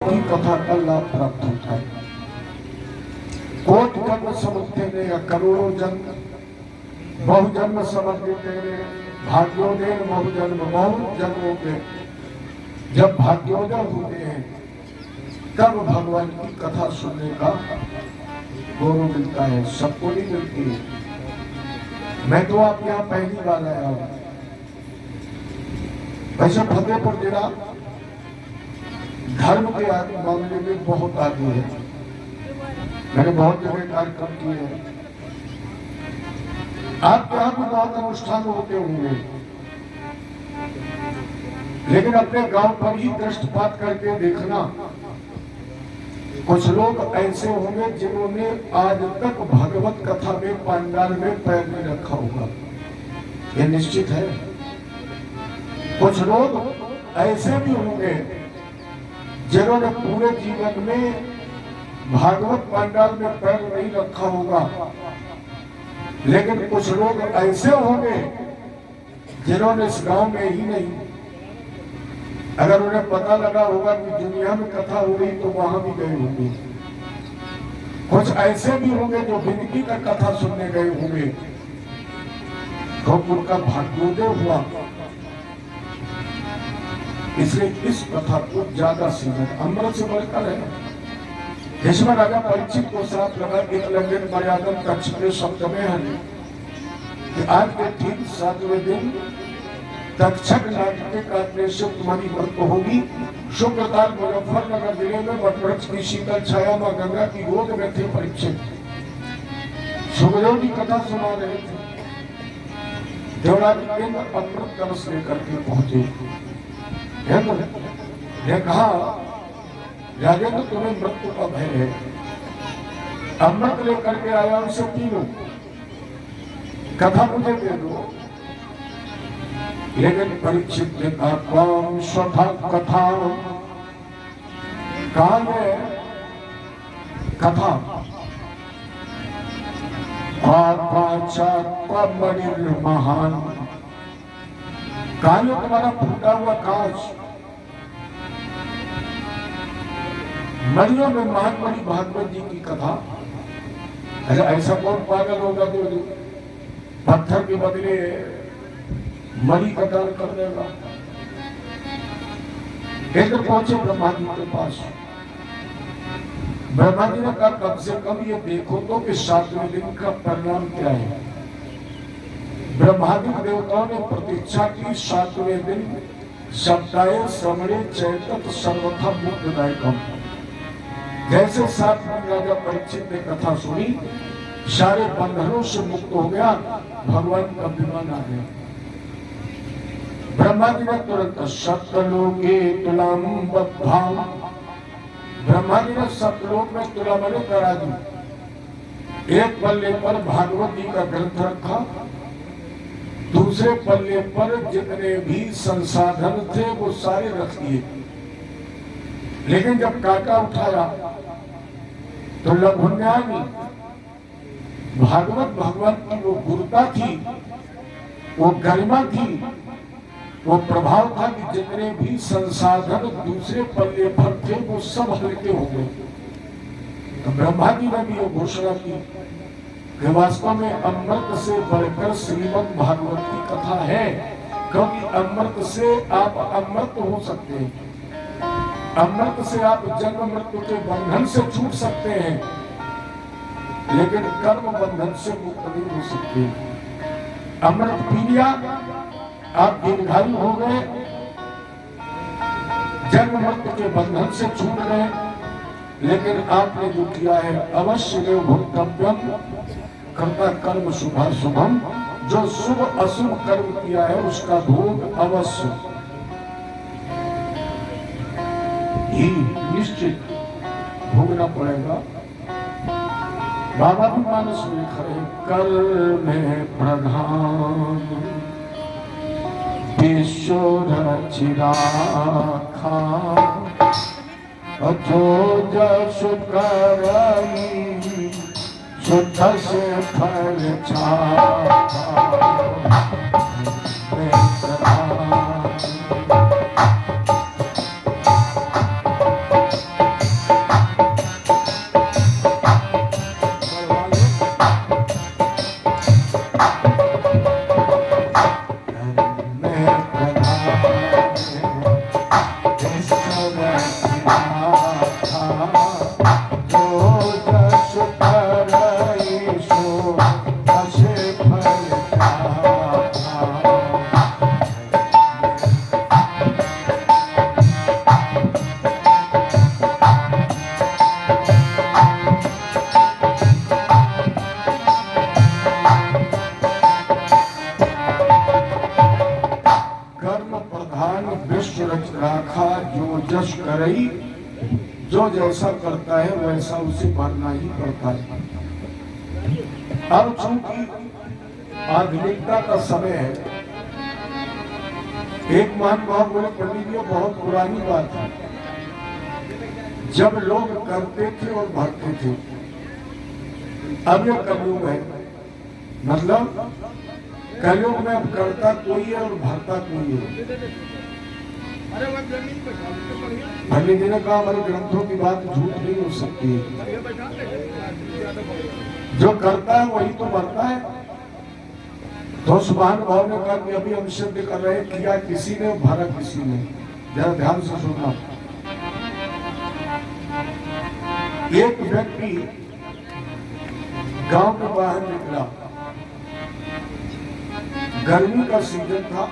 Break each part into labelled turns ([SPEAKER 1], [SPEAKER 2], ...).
[SPEAKER 1] की कथा का लाभ प्राप्त होता है। कोटि जन्म समुद्र ने या करोड़ों जन्म बहुजन्म समझ तेरे भाग्योदय बहुजन्म बहुत जन्मों के जब भाग्योदय होते हैं तब भगवान की कथा सुनने का गौरव मिलता है। सबको नहीं मिलती है। मैं तो आपके यहाँ पहली बार आया हूँ। वैसे फतेहपुर जिला धर्म के मामले में बहुत आगे है। मैंने बहुत जगह कार्यक्रम किए हैं। आपके यहाँ भी बहुत अनुष्ठान होते होंगे, लेकिन अपने गांव पर ही दृष्टिपात करके देखना, कुछ लोग ऐसे होंगे जिन्होंने आज तक भगवत कथा में पंडाल में पैर नहीं रखा होगा, ये निश्चित है। कुछ लोग ऐसे भी होंगे जिन्होंने पूरे जीवन में भागवत पंडाल में पैर नहीं रखा होगा, लेकिन कुछ लोग ऐसे होंगे जिन्होंने इस गांव में ही नहीं, अगर उन्हें पता लगा होगा कि दुनिया में कथा हो रही तो वहां भी गए होंगे। कुछ ऐसे भी होंगे जो जिंदगी का कथा सुनने गए होंगे, तो उनका भाग्योदय हुआ। इसलिए इस कथा को ज्यादा सीमित अमृत से बढ़कर है। जिसमें राजा परीक्षित को श्राप लगा एकलव्य मर्यादा कक्ष के शब्द में है कि आज के ठीक 7वें दिन तक्षक नाटक का तुम्हारी मृत्यु होगी। शुक्रताल मुजफ्फरनगर जिले में वटवृक्ष की शीतल छाया में गंगा की गोद में थे परीक्षित। सुखदेव की कथा सुना रहे थे। देवराज केंद्र अमृत कलश लेकर के पहुंचे। ने कहा राजेंद्र तुम्हें मृत्यु का भय है, अमृत लेकर के आया उसे पी लो, कथा मुझे दे दो। लेकिन परीक्षित ने कहा कौन स्वथा कथा, कहा है कथा महान, कहा तुम्हारा फूटा हुआ कांच मरियों में महात्मा भागवत जी की कथा। अरे ऐसा कौन पागल होगा जो पत्थर के बदले मरी का दान कर देगा। एक पहुंचे ब्रह्मा जी के पास। ब्रह्मा जी ने कहा कम से कम ये देखो तो कि 7वें दिन का परिणाम क्या है। ब्रह्मादि देवताओं ने प्रतीक्षा की 7वें दिन सप्ताहे श्रवणे चैतत सर्वथा मुक्तदायकम। जैसे 7 दिन राजा परीक्षित ने कथा सुनी, सारे बंधनों से मुक्त हो गया, भगवान का विमान आ गया। ब्रह्मा जी ने तुरंत सप्तलोके तुलाम बद्धाम, ब्रह्मा जी ने सप्तलोक में तुला बने करा दी। एक पल्ले पर भागवत जी का ग्रंथ रखा, दूसरे पल्ले पर जितने भी संसाधन थे वो सारे रख दिए। लेकिन जब काका उठाया तो लघुन्यायी भागवत भगवान की वो गुरुता थी, वो गरिमा थी, वो प्रभाव था कि जितने भी संसाधन दूसरे पल्ले पर थे वो सब हल्के हो गए। तो ब्रह्मा जी ने भी वो घोषणा की कि वास्तव में अमृत से बढ़कर श्रीमद् भागवत की कथा है, क्योंकि अमृत से आप अमृत हो सकते हैं, अमृत से आप जन्म मृत्यु के बंधन से छूट सकते हैं, लेकिन कर्म बंधन से मुक्त नहीं हो सकते। अमृत पी लिया, आप दीर्घायु हो गए, जन्म मृत्यु के बंधन से छूट गए, लेकिन आपने जो किया है अवश्य में भोक्तव्यम कर्ता कर्म शुभाशुभम, जो शुभ अशुभ कर्म किया है उसका भोग अवश्य ही निश्चित भोगना पड़ेगा। बाबा भी मानस में खड़े कर में प्रधान विश्व रचिराखा, जो जस करई शुद्ध से फल छाता। रही, जो जैसा करता है वैसा उसे भरना ही पड़ता है। अब चूंकि आधुनिकता का समय है, एक महानुभाव बोले पंडित जी बहुत पुरानी बात है, जब लोग करते थे और भरते थे। अब ये कलयुग है, मतलब कलयुग में अब करता कोई है और भरता कोई है। पंडित जी ने कहा हमारे ग्रंथों की बात झूठ नहीं हो सकती है, जो करता है वही तो भरता है। तो सुभान भाव ने कहा कि अभी हम सिद्ध कर रहे हैं, किया किसी ने भरा किसी ने। जरा ध्यान से सुनना। एक व्यक्ति गांव के बाहर निकला, गर्मी का सीजन था,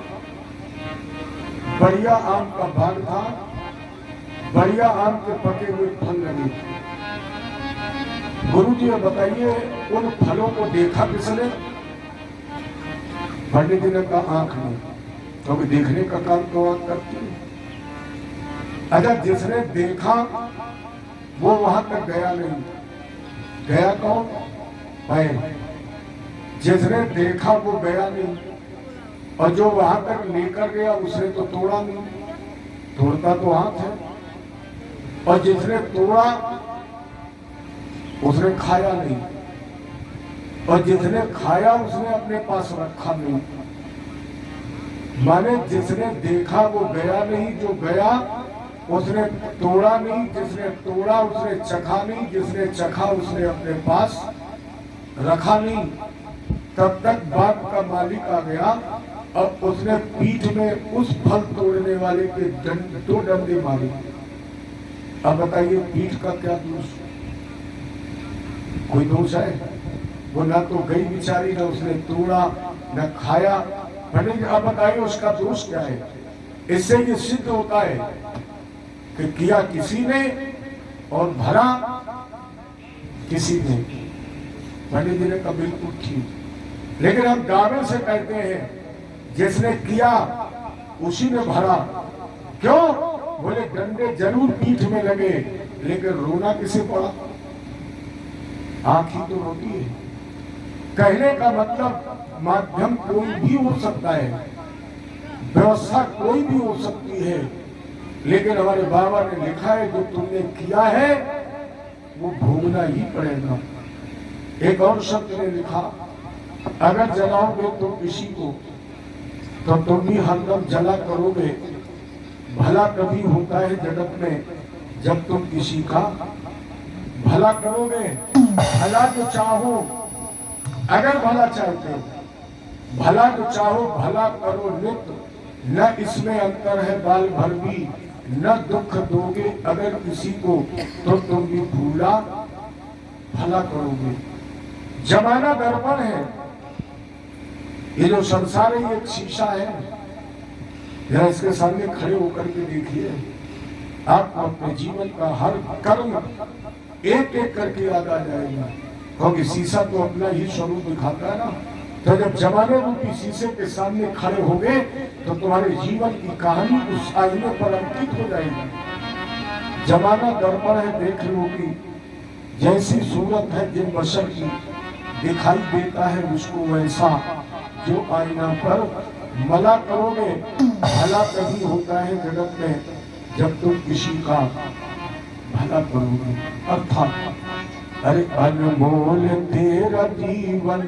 [SPEAKER 1] बढ़िया आम का बाग था, बढ़िया आम के पके हुए फल लगे थे। गुरु जी बताइए उन फलों को देखा किसने? पंडित जी ने कहा आंख ने, क्योंकि तो देखने का काम तो आंख करती है। अगर जिसने देखा वो वहां तक गया नहीं, गया कौन? पैर। जिसने देखा वो गया नहीं, और जो वहां तक लेकर गया उसने तो तोड़ा नहीं, तोड़ता तो हाथ है। और जिसने तोड़ा उसने खाया नहीं, और जिसने खाया उसने अपने पास रखा नहीं। माने जिसने देखा वो गया नहीं, जो गया उसने तोड़ा नहीं, जिसने तोड़ा उसने चखा नहीं, जिसने चखा उसने अपने पास रखा नहीं। तब तक बाग का मालिक आ गया और उसने पीठ में उस फल तोड़ने वाले के दो डंडे मारे। अब बताइए पीठ का क्या दोष? कोई दोष है? वो ना तो गई बिचारी, ना उसने तोड़ा, ना खाया। पंडित अब बताइए उसका दोष क्या है? इससे ये सिद्ध होता है कि किया किसी ने और भरा किसी ने। पंडित जी ने कहा बिल्कुल ठीक, लेकिन हम दावे से कहते हैं जिसने किया उसी ने भरा। क्यों? बोले डंडे जरूर पीठ में लगे, लेकिन रोना किसे पड़ा? आंख ही तो रोती है। कहने का मतलब माध्यम कोई भी हो सकता है, व्यवस्था कोई भी हो सकती है, लेकिन हमारे बाबा ने लिखा है जो तुमने किया है वो भोगना ही पड़ेगा। एक और शब्द ने लिखा, अगर जलाओगे तुम किसी को तो तुम भी हरदम जला करोगे। भला कभी होता है जगत में जब तुम किसी का भला करोगे। भला तो चाहो, अगर भला चाहते हो, भला तो चाहो, भला करो नित, न इसमें अंतर है बाल भर भी। न दुख दोगे अगर किसी को तो तुम भी भूला भला करोगे। जमाना दर्पण है, ये जो संसार है ये एक शीशा है। जरा इसके सामने खड़े होकर के देखिए, आपको अपने जीवन का हर कर्म एक एक करके याद आ जाएगा, क्योंकि शीशा तो अपना ही स्वरूप दिखाता है ना। तो जब जमाने रूपी शीशे के सामने खड़े होगे तो तुम्हारे जीवन की कहानी उस आईने पर अंकित हो जाएगी। जमाना दर्पण है, देख लो कि जैसी सूरत है जिन बशर की दिखाई देता है उसको वैसा जो आईना पर मला करोगे। भला कभी होता है जगत में जब तुम किसी का भला करोगे। अर्थात अरे अनमोल तेरा जीवन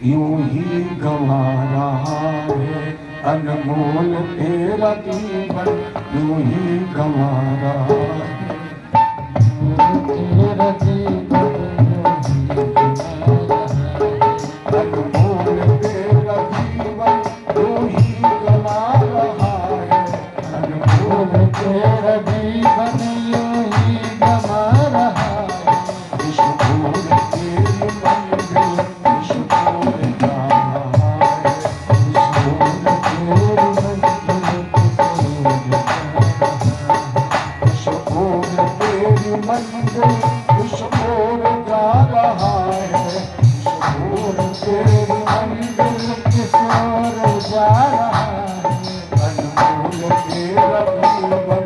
[SPEAKER 1] यूं ही गंवा रहा है, अनमोल तेरा जीवन यूं ही गंवा रहा है। तेरा जीवन अनमोल तेरा जीवन यूं ही गंवा रहा है, अनमोल तेरा जीवन यूं ही गंवा रहा है। विश्वभूर तेरी मंजिल विश्वभूर जा रहा है, विश्वभूर तेरी मंजिल विश्वभूर जा रहा है, विश्वभूर तेरी मंजिल किस ओर जा रहा है। अनमोल तेरा जीवन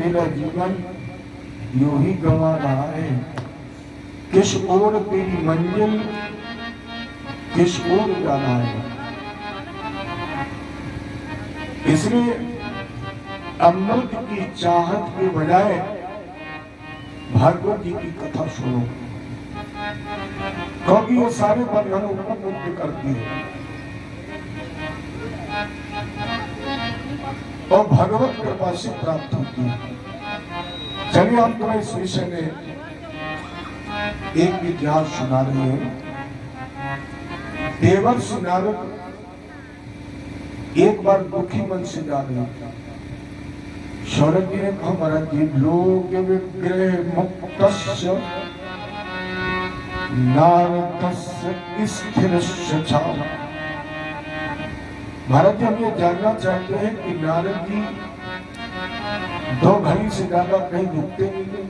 [SPEAKER 1] तेरा जीवन यूं ही गंवा रहा है। किस ओर तेरी मंजिल, किस ओर जाना है। इसलिए अमृत की चाहत के बजाय भागवत जी की कथा सुनो, क्योंकि ये सारे बंधनों को मुक्त करती है और भगवत कृपा से प्राप्त होती है। चलिए हम तुम्हें इस विषय में एक इतिहास सुना रहे हैं। देवर्षि नारद एक बार दुखी मन से जा रहे थे। शौरभ जी ने कहा, महाराज जी, लोक विग्रह मुक्तस्य नारदस्य स्थिरस्य च। महाराज जी, हम ये जानना चाहते हैं कि नारद जी 2 घड़ी से ज्यादा कहीं रुकते नहीं थे,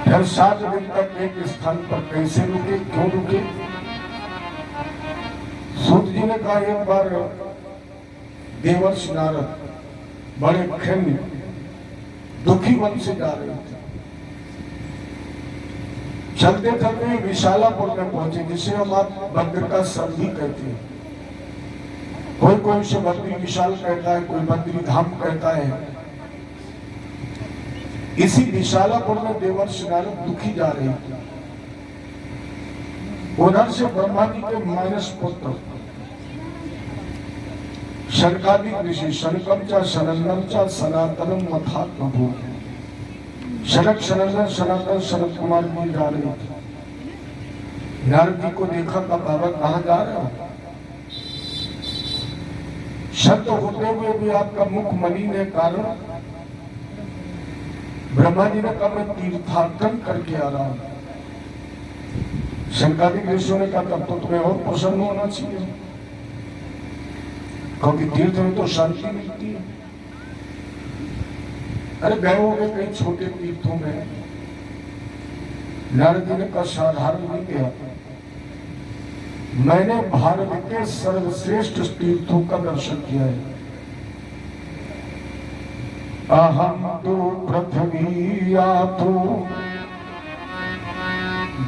[SPEAKER 1] फिर 7 दिन तक एक स्थान पर कैसे रुके, क्यों रुके। सूत जी ने कहा, एक बार देवर्षि नारद बड़े खिन्न दुखी मन से जा रहे थे। चलते चलते विशालापुर में पहुंचे, जिसे हम आप बद्र का सर भी कहते हैं। कोई उसे बद्री विशाल कहता है, कोई बद्री धाम कहता है। इसी विशालापुर में देवर्षि नारद दुखी जा रहे थे। उधर से ब्रह्मा जी के मानस पुत्र शनकादिक ऋषि शनकम चा शनंदन चा सनातनम मथात्मभू, शनक सनंदन सनातन शरद कुमार जी जा रहे थे। नारद जी को देखा, का बाबा कहाँ जा रहे हो। शब्द होते हुए भी आपका मुख मलिन है, कारण ब्रह्मा जी ने कहा, मैं तीर्थाटन करके आ रहा हूं। शंकादिक ऋषियों ने कहा, तब तो तुम्हें और प्रसन्न होना चाहिए, क्योंकि तीर्थ में तो शांति मिलती है। अरे गए होंगे कई छोटे तीर्थों में। नारद जी ने कहा, साधारण नहीं गया, मैंने भारत के सर्वश्रेष्ठ तीर्थों का दर्शन किया है। अहम तो पृथ्वी यातो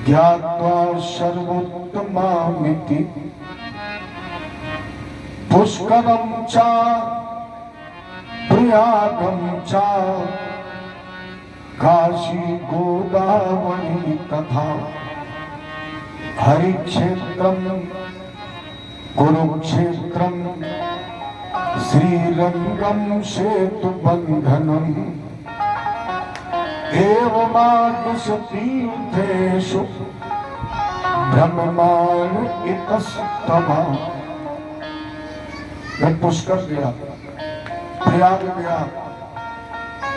[SPEAKER 1] ज्ञात्वा सर्वोत्तमामिति, पुष्करम च प्रयागम च काशी गोदावरी तथा हरिक्षेत्रम कुरुक्षेत्रम श्रीरंगम सेतुबंधनम एवमादृश तीर्थेषु ब्रह्मांड इतस्तमा। मैं पुष्कर गया, प्रयाग गया,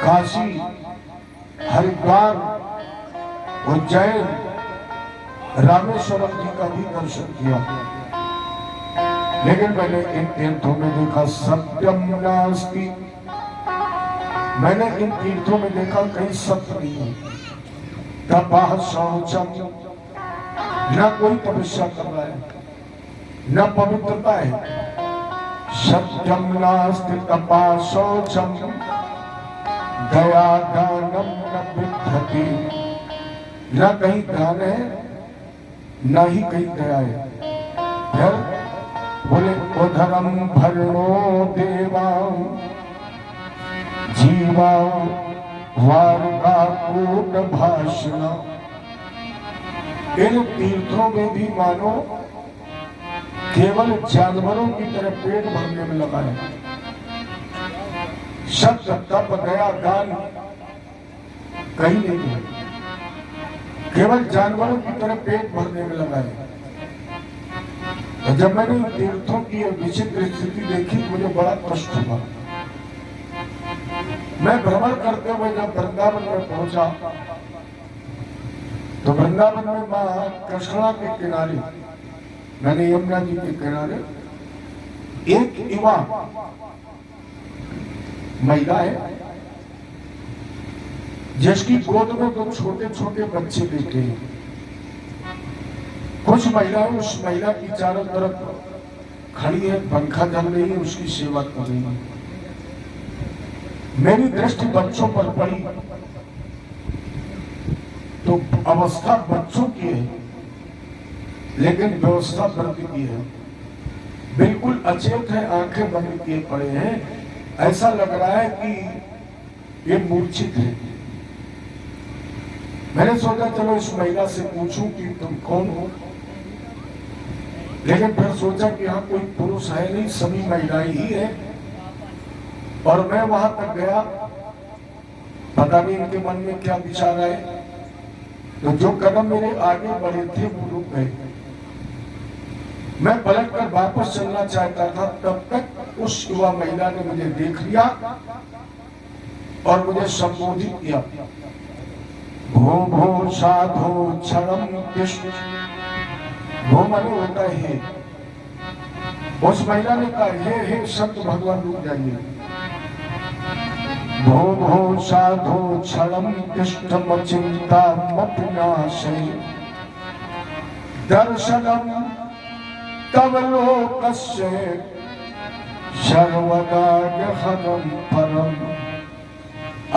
[SPEAKER 1] काशी, हरिद्वार, उज्जैन, रामेश्वरम जी का भी दर्शन किया, लेकिन मैंने इन तीर्थों में देखा सत्यम नास्ति। मैंने इन तीर्थों में देखा कहीं सत्य नहीं है। तपाह शौचम, न कोई तपस्या कर रहा है, न पवित्रता है। सत्यम नास्ति तपाह शौचम दया दानम न विद्धति, न कहीं दान है न ही कहीं दया है। फिर बोले, उधरम भरणो देवा जीवा वार्ता कूट भाषण। इन तीर्थों में भी मानो केवल जानवरों की तरह पेट भरने में लगा है। सत्य तप दया दान कहीं नहीं है, केवल जानवरों की तरह पेट भरने में लगा है। तो जब मैंने इन तीर्थों की विचित्र स्थिति देखी, मुझे बड़ा कष्ट हुआ। मैं भ्रमण करते हुए जब वृंदावन में पहुंचा, तो वृंदावन में मां कृष्णा के किनारे, मैंने यमुना जी के किनारे एक युवा महिला है, जिसकी गोद में 2 छोटे छोटे बच्चे बैठे हैं। कुछ महिलाएं उस महिला की चारों तरफ खड़ी है, पंखा चल रही है, उसकी सेवा कर रही है। मेरी दृष्टि बच्चों पर पड़ी तो अवस्था बच्चों की है, लेकिन व्यवस्था वृद्ध की है। बिल्कुल अचेत है, आंखें बंद किए पड़े हैं, ऐसा लग रहा है कि ये मूर्छित है। मैंने सोचा चलो इस महिला से पूछूं कि तुम कौन हो, लेकिन फिर सोचा कि यहाँ कोई पुरुष है नहीं, सभी महिलाएं ही है। और मैं वहां तक गया, पता नहीं इनके मन में क्या विचार आए, तो जो कदम मेरे आगे बढ़े थे वो रुक गए। मैं पलट कर वापस चलना चाहता था, तब तक उस युवा महिला ने मुझे देख लिया और मुझे संबोधित किया, भो भो साधो क्षणम कृष्ण। भो माने होता है। उस महिला ने कहा, हे संत भगवान रुक जाइए। भो भो साधो क्षणम कृष्ण चिंता मत नाशे दर्शनम तव लोकस्य सर्वदा गहनम परम।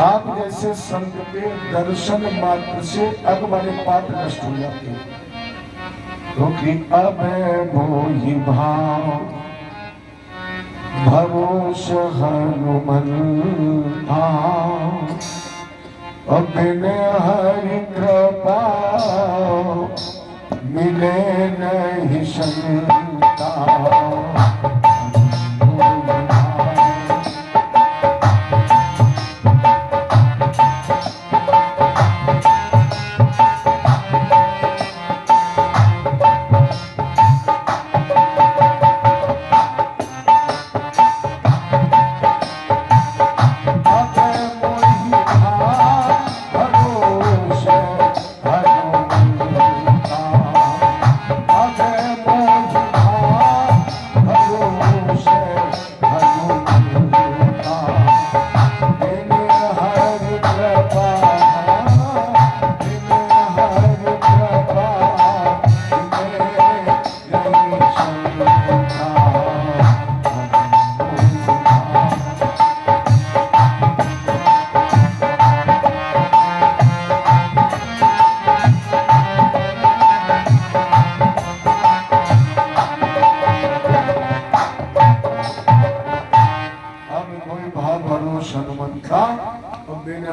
[SPEAKER 1] आप जैसे संत के दर्शन मात्र से अगमने पाप नष्ट हो जाते हैं। क्योंकि अब मोहि भाव भरोस हनुमंता, बिन हरि कृपा मिले नहीं संता।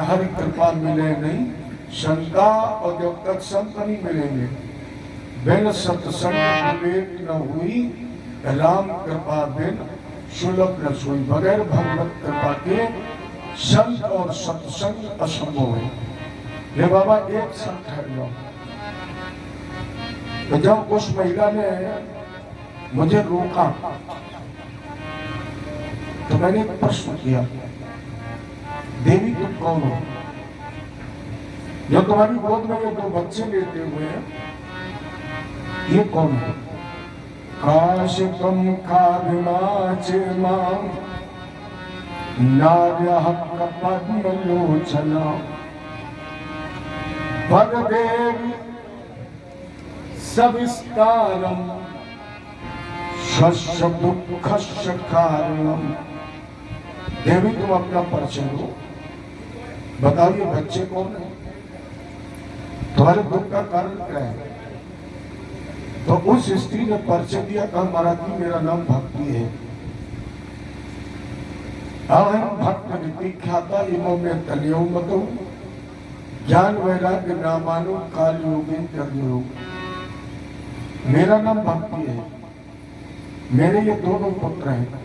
[SPEAKER 1] हरि कृपा मिले नहीं शंका, और जब तक संत नहीं मिलेंगे बिन सत्संग विवेक न हुई, राम कृपा बिन सुलभ न सोई। बगैर भगवत कृपा के संत और सत्संग असंभव है। ये बाबा एक संत है जाओ। तो जब उस महिला ने मुझे रोका तो मैंने एक प्रश्न किया, देवी तुम कौन हो? जो तुम्हारी गोद में ये दो बच्चे लेते हुए हैं, ये कौन है? काशिकम काभिमाचिमा नार्यः कपद्मलोचना भगदेवी सविस्तारम स्वस्य दुःखस्य कारणम। देवी तुम अपना परिचय दो, बताओ ये बच्चे कौन है, तुम्हारे दुख का कारण क्या है? तो उस स्त्री ने परिचय दिया, कहा महाराज जी मेरा नाम भक्ति है। अहम भक्त विख्याता इमो में तलियो मतो ज्ञान वैराग्य नामानो काल योगिन कर्मयोग। मेरा नाम भक्ति है, मेरे ये दोनों पुत्र हैं।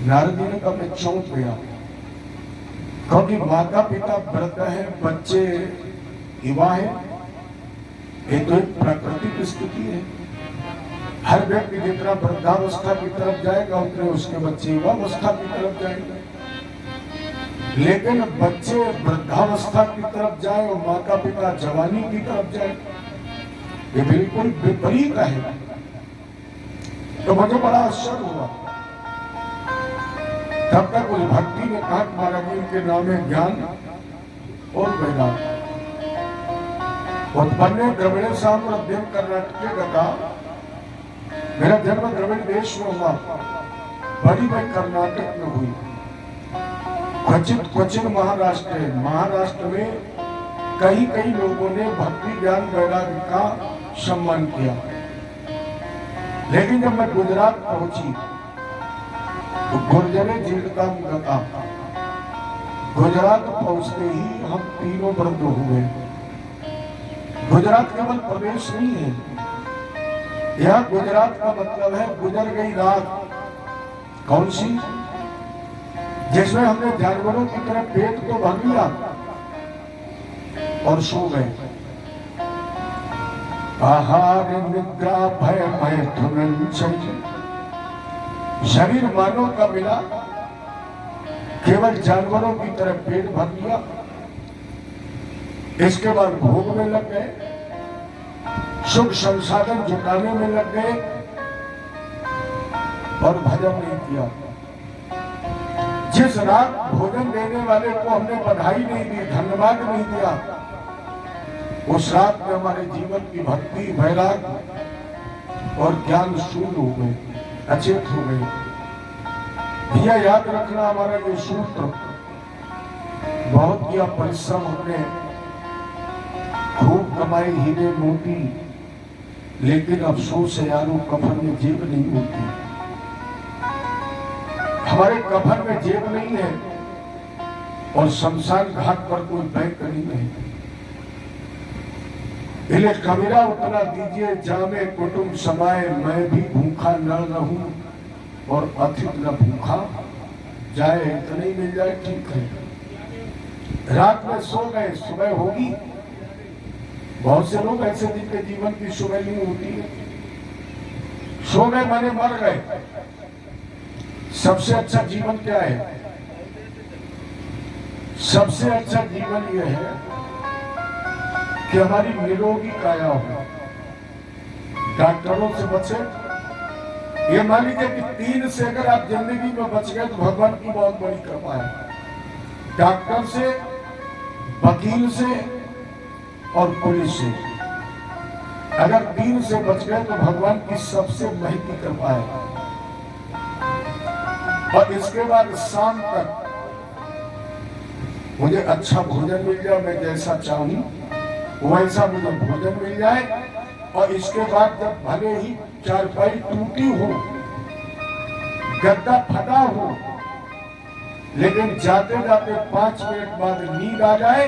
[SPEAKER 1] नारद जी ने कहा मैं चौंक गया, क्योंकि माता पिता वृद्ध है, बच्चे युवा है। ये तो एक प्राकृतिक स्थिति है। हर व्यक्ति जितना वृद्धावस्था की तरफ जाएगा उतने उसके बच्चे युवावस्था की तरफ जाएंगे। लेकिन बच्चे वृद्धावस्था की तरफ जाए और माता पिता जवानी की तरफ जाए, ये बिल्कुल विपरीत है। तो मुझे बड़ा आश्चर्य हुआ। तब तक उस भक्ति ने कहा महाराज जी के नाम है ज्ञान और वैराग्य। उत्पन्न द्रविड़ साम्राज्य कर्नाटक गता। मेरा जन्म द्रविड़ देश में हुआ, बड़ी भाई कर्नाटक में हुई। क्वचित क्वचित महाराष्ट्र में कई कई लोगों ने भक्ति ज्ञान वैराग्य का सम्मान किया। लेकिन जब मैं गुजरात पहुंची तो गुर्जरे जीविका गता, गुजरात पहुंचते ही हम तीनों वृद्ध हुए। गुजरात केवल प्रदेश नहीं है, यह गुजरात का मतलब है गुजर गई रात। कौन सी? जिसमें हमने जानवरों की तरह पेट तो भर लिया और सो गए। आहार निद्रा भय मैथुन चाहिए, शरीर मानव का मिला, केवल जानवरों की तरह पेट भर लिया। इसके बाद भोग में लग गए, सुख संसाधन जुटाने में लग गए और भजन नहीं किया। जिस रात भोजन देने वाले को हमने बधाई नहीं दी, धन्यवाद नहीं दिया, उस रात में हमारे जीवन की भक्ति वैराग्य और ज्ञान शून्य हो गए, अचेत हो गए। भैया याद रखना, हमारा ये सूत्र बहुत किया परिश्रम, हमने खूब कमाई हीरे मोती, लेकिन अफसोस है यारों कफन में जेब नहीं होती। हमारे कफन में जेब नहीं है और शमशान घाट पर कोई बैंक नहीं है। इन्हें कबीरा उतना दीजिए जामे कुटुंब समाये, मैं भी भूखा न रहूं और अतिथि न भूखा जाए। इतना ही मिल जाए ठीक है। रात में सो गए, सुबह होगी। बहुत से लोग ऐसे जिनके जीवन की सुबह नहीं होती है। सो गए माने मर गए। सबसे अच्छा जीवन क्या है? सबसे अच्छा जीवन यह है कि हमारी निरोगी काया हो, डॉक्टरों से बचे। ये मान लीजिए कि 3 से अगर आप जिंदगी में बच गए तो भगवान की बहुत बड़ी कृपा है। डॉक्टर से, वकील से और पुलिस से अगर 3 से बच गए तो भगवान की सबसे महती कृपा है। और इसके बाद शाम तक मुझे अच्छा भोजन मिल जाए, मैं जैसा चाहूं वैसा मुझे भोजन मिल जाए। और इसके बाद जब भले ही चारपाई टूटी हो, गद्दा फटा हो, लेकिन जाते जाते 5 मिनट बाद नींद आ जाए,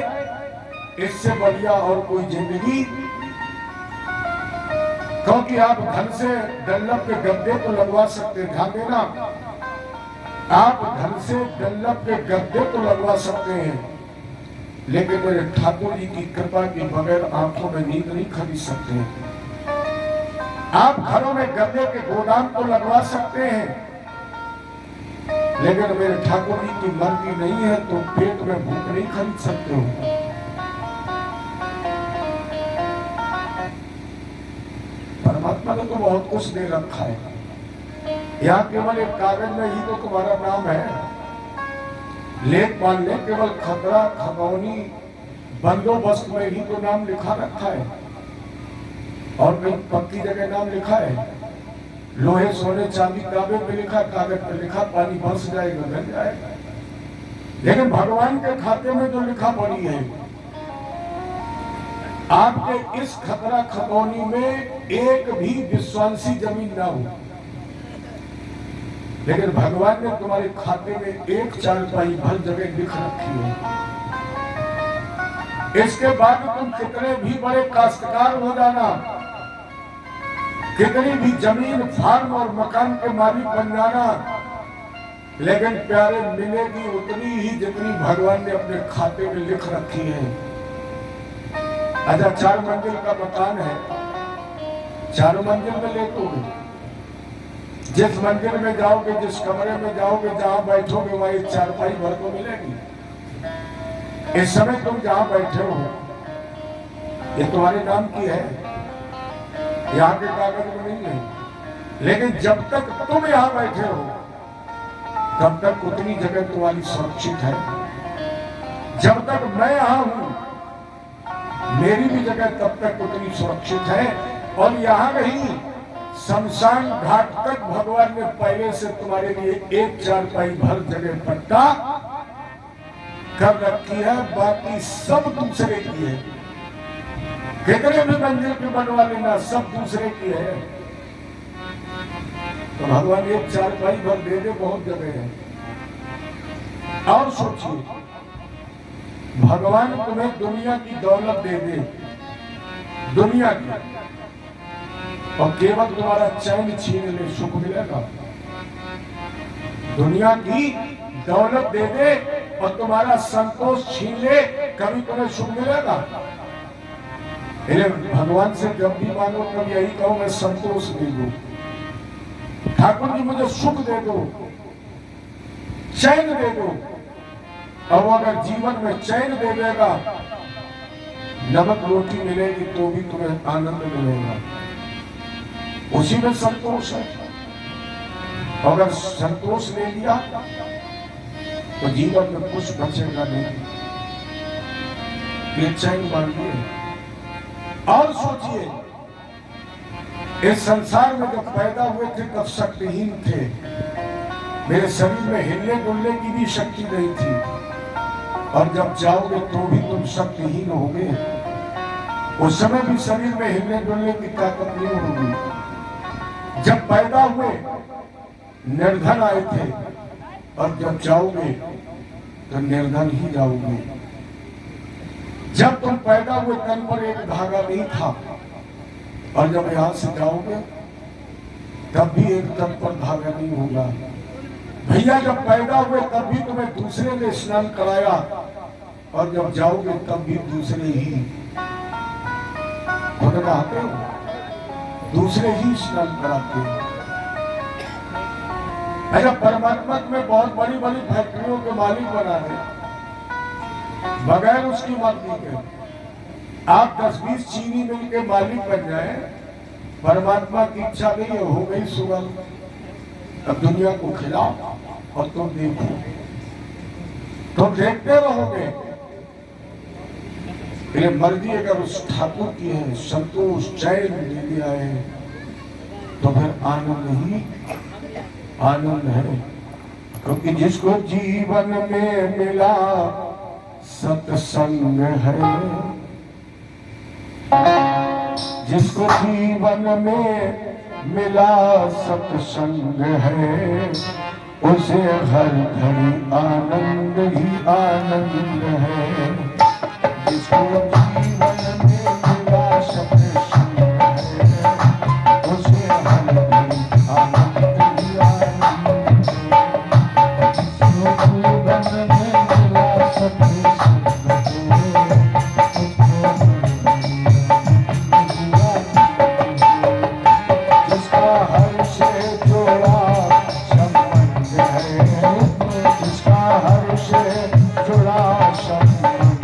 [SPEAKER 1] इससे बढ़िया और कोई जिंदगी। क्योंकि आप घर से डल्लब के गद्दे तो लगवा सकते, ध्यान देना, आप घर से डल्लब के गद्दे तो लगवा सकते हैं, लेकिन मेरे ठाकुर जी की कृपा के बगैर आंखों में नींद नहीं खरीद सकते। आप घरों में गद्दे के गोदाम तो लगवा सकते हैं, लेकिन मेरे ठाकुर जी की मर्जी नहीं है तो पेट में भूख नहीं खरीद सकते हो। परमात्मा ने तो बहुत कुछ दे रखा है। यहाँ केवल एक कागज में ही तो तुम्हारा नाम है। लेख मान ले, केवल खतरा खगौनी बंदोबस्त में ही तो नाम लिखा रखा है, और कहीं पक्की जगह नाम लिखा है। लोहे सोने चांदी तांबे पे लिखा, कागज पे लिखा, पानी बरस जाएगा गल जाएगा, लेकिन भगवान के खाते में जो लिखा पड़ी है। आपके इस खतरा खगौनी में एक भी विश्वासी जमीन ना हो, लेकिन भगवान ने तुम्हारे खाते में 1 चारपाई भर जगह लिख रखी है। इसके बाद तुम कितने भी बड़े काश्तकार हो जाना, कितनी भी जमीन फार्म और मकान के मालिक बन जाना, लेकिन प्यारे मिलेगी उतनी ही जितनी भगवान ने अपने खाते में लिख रखी है। अच्छा, 4 मंजिल का मकान है, 4 मंजिल में लेटोगे, जिस मंदिर में जाओगे, जिस कमरे में जाओगे, जहां बैठोगे वहां 1 चारपाई भर को मिलेगी। इस समय तुम जहां बैठे हो ये तुम्हारे नाम की है, यहाँ के कागज में नहीं है, लेकिन जब तक तुम यहाँ बैठे हो तब तक उतनी जगह तुम्हारी सुरक्षित है। जब तक मैं यहाँ हूं मेरी भी जगह तब तक उतनी सुरक्षित है। और यहाँ नहीं, शमशान घाट तक भगवान ने पहले से तुम्हारे लिए 1 चारपाई भर जगह पट्टा कर रखी है, बाकी सब दूसरे की है। कितने भी मंदिर के बनवा लेना, सब दूसरे की है। तो भगवान एक चारपाई भर दे दे, बहुत जगह है। और सोचिए, भगवान तुम्हें दुनिया की दौलत दे दे, दुनिया की, और केवल तुम्हारा चैन छीन ले, सुख मिलेगा? दुनिया की दौलत दे दे और तुम्हारा संतोष छीन ले, कभी तुम्हें सुख मिलेगा? भगवान से जब भी मांगो तब यही कहो, मैं संतोष दे दो, ठाकुर जी मुझे सुख दे दो, चैन दे दो। और अगर जीवन में चैन दे देगा, नमक रोटी मिलेगी तो भी तुम्हें आनंद मिलेगा, उसी में संतोष है। अगर संतोष ले लिया तो जीवन में कुछ बचेगा नहीं। ये चैन मांगिए। और सोचिए, इस संसार में जब पैदा हुए थे तब शक्तिहीन थे, मेरे शरीर में हिलने डुलने की भी शक्ति नहीं थी, और जब जाओगे तो भी तुम शक्तिहीन होगे। उस समय भी शरीर में हिलने डुलने की ताकत नहीं होगी। जब पैदा हुए निर्धन आए थे, और जब जाओगे तो निर्धन ही जाओगे। जब तुम पैदा हुए तन पर एक धागा नहीं था, और जब यहां से जाओगे तब भी एक तन पर धागा नहीं होगा। भैया जब पैदा हुए तब भी तुम्हें दूसरे ने स्नान कराया, और जब जाओगे तब भी दूसरे ही खुद नहाते हो, दूसरे ही स्नान कराते हो। ऐसा परमात्मा में बहुत बड़ी बड़ी फैक्ट्रियों के मालिक बना दे, बगैर उसकी मर्जी के। आप 10-20 चीनी मिल के मालिक बन जाए, परमात्मा की इच्छा नहीं हो गई सुगल, अब दुनिया को खिलाओ और तुम देखो, तुम देखते रहोगे। ये मर्जी अगर उस ठाकुर की है, संतोष चैन ले लिया है, तो फिर आनंद ही आनंद है। क्योंकि जिसको जीवन में मिला सत्संग है, जिसको जीवन में मिला सत्संग है, उसे हर घड़ी आनंद ही आनंद है। जिसको जीवन में मिला सत्संग है, उसे हर घड़ी आनंद ही आनंद है। जिसको जीवन में मिला सत्संग है, जिसका हर से जोड़ा संबंध है, जिसका हर से जुड़ा संबंध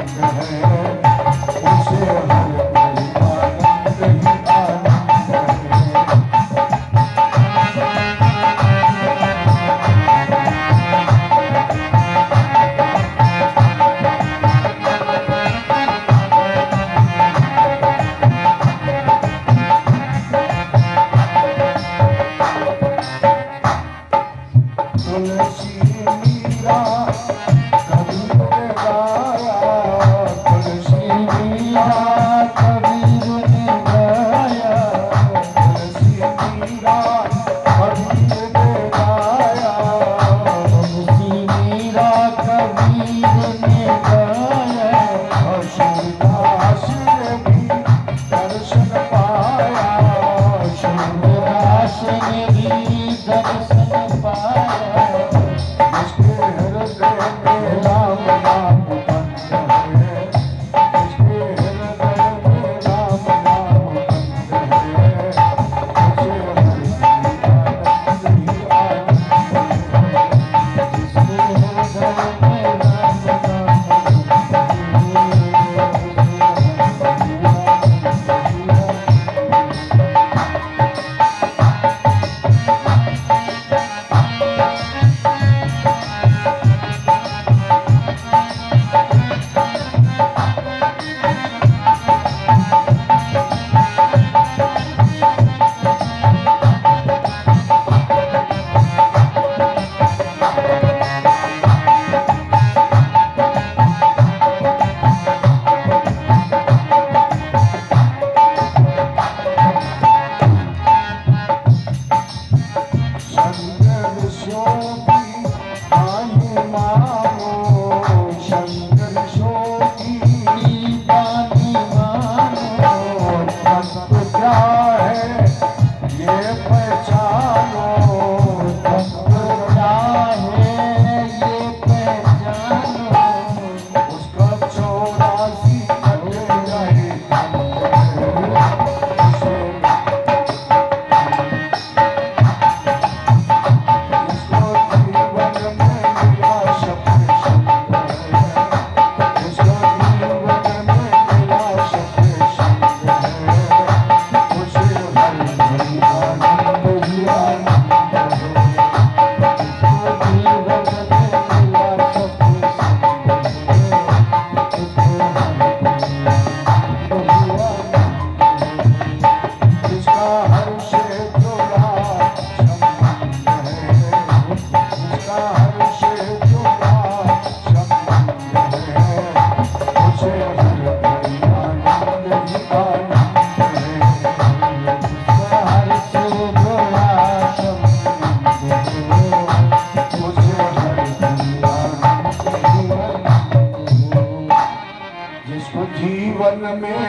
[SPEAKER 1] जीवन में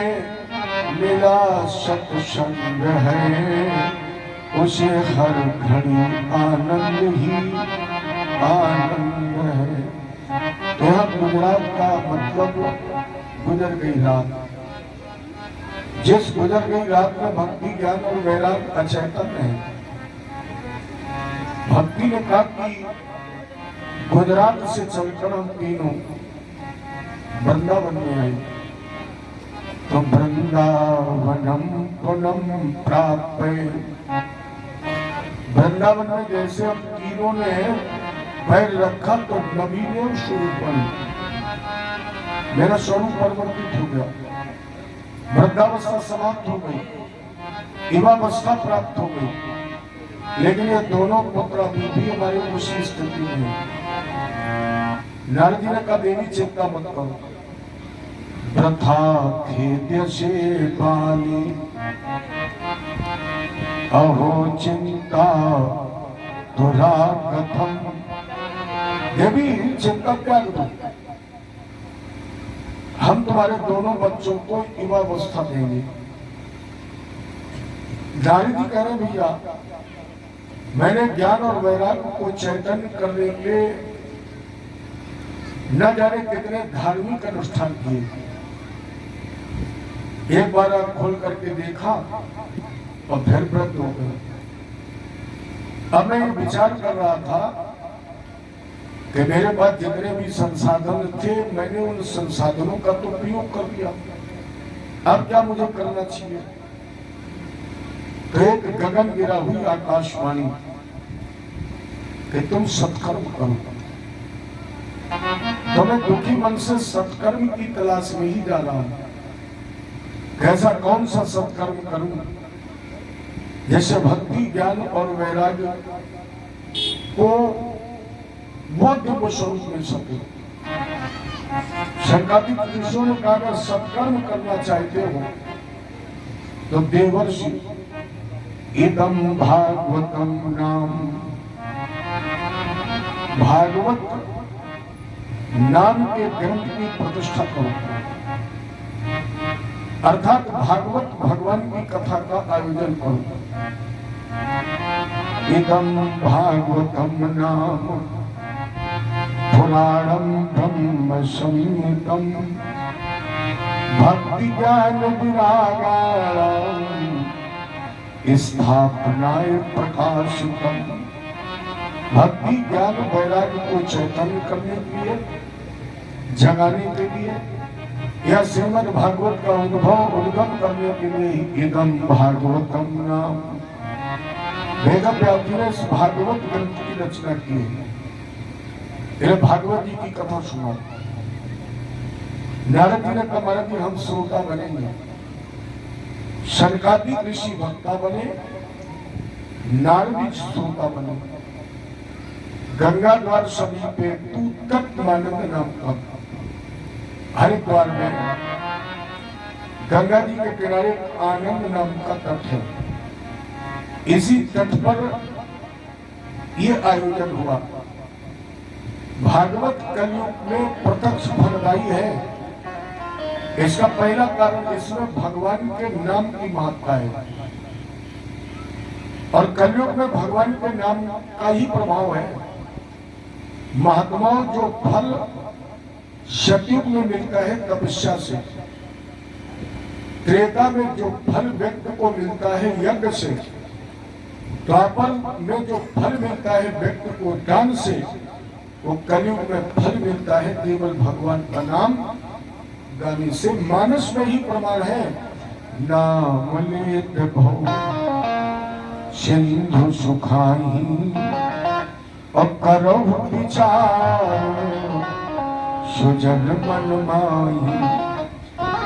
[SPEAKER 1] मिला सत्संग है, उसे हर घड़ी आनंद ही आनंद है। तो यहाँ गुजरात का मतलब गुजर गई रात। जिस गुजर गई रात में भक्ति ज्ञान और वैराग अचेतन है। भक्ति ने कहा कि गुजरात से चलकर हम तीनों वृंदावन में आए, तो वृंदावनम पुनम प्राप्य। वृंदावन में जैसे हम तीनों ने पैर रखा तो नवीन स्वरूप बन, मेरा स्वरूप परिवर्तित हो गया, वृद्धावस्था समाप्त हो गई, युवावस्था प्राप्त हो गई। लेकिन ये दोनों पुत्र अभी भी हमारे उसी स्थिति में। नारद जी ने कहा देवी चिंता मत करो, प्रथा खेद्य से पाली, अहो चिंता तुरा कथम। देवी चिंता त्याग दो, हम तुम्हारे दोनों बच्चों को युवावस्था देंगे। नारद जी कह रहे भैया मैंने ज्ञान और वैराग्य को चैतन्य करने के लिए न जाने कितने धार्मिक अनुष्ठान किए। एक बार आंख खोल करके देखा और फिर व्रत हो गए। अब मैं विचार कर रहा था कि मेरे पास जितने भी संसाधन थे मैंने उन संसाधनों का तो उपयोग कर लिया, अब क्या मुझे करना चाहिए। तो एक गगन गिरा हुई आकाशवाणी कि तुम सत्कर्म करो। तो मैं दुखी मन से सत्कर्म की तलाश में ही जा रहा हूं। कैसा कौन सा सत्कर्म करूं जैसे भक्ति ज्ञान और वैराग्य को दिव्य स्वरूप मिल सके। शंकादिक ऋषियों ने कहा अगर सत्कर्म करना चाहते हो तो देवर्षि इदम भागवतम नाम, भागवत नाम के ग्रंथ की प्रतिष्ठा करो, अर्थात भागवत भगवान की कथा का आयोजन करो। इदम भागवतम नाम पुराणम ब्रह्म संहितम, भक्ति ज्ञान विरागाणाम स्थापनाय प्रकाशितम। भक्ति ज्ञान वैराग्य को चैतन्य करने के लिए, जगाने के लिए या श्रीमद् भागवत का अनुभव उद्गम करने के लिए इदम भागवतम नाम। वेद व्यास जी ने इस भागवत ग्रंथ की रचना की है। भागवत जी की कथा सुना। नारद जी ने कहा महाराज जी हम श्रोता बनेंगे, शनकादिक ऋषि वक्ता बने, नारद जी श्रोता बने। गंगा द्वार समीपे तू तट मानंद नाम का हरिद्वार में गंगा जी के किनारे आनंद नाम का तट है। इसी तट पर यह आयोजन हुआ। भागवत कलयुग में प्रत्यक्ष फलदायी है। इसका पहला कारण इसमें भगवान के नाम की महत्ता है और कलयुग में भगवान के नाम का ही प्रभाव है। महात्माओं जो फल सतयुग में मिलता है तपस्या से, त्रेता में जो फल व्यक्ति को मिलता है यज्ञ से, द्वापर में जो फल मिलता है व्यक्ति को दान से, वो कलयुग में फल मिलता है केवल भगवान का नाम गाने से। मानस में ही प्रमाण है। नाम लेत भव सिंधु सुखाई और करो विचार सुजन मन माई।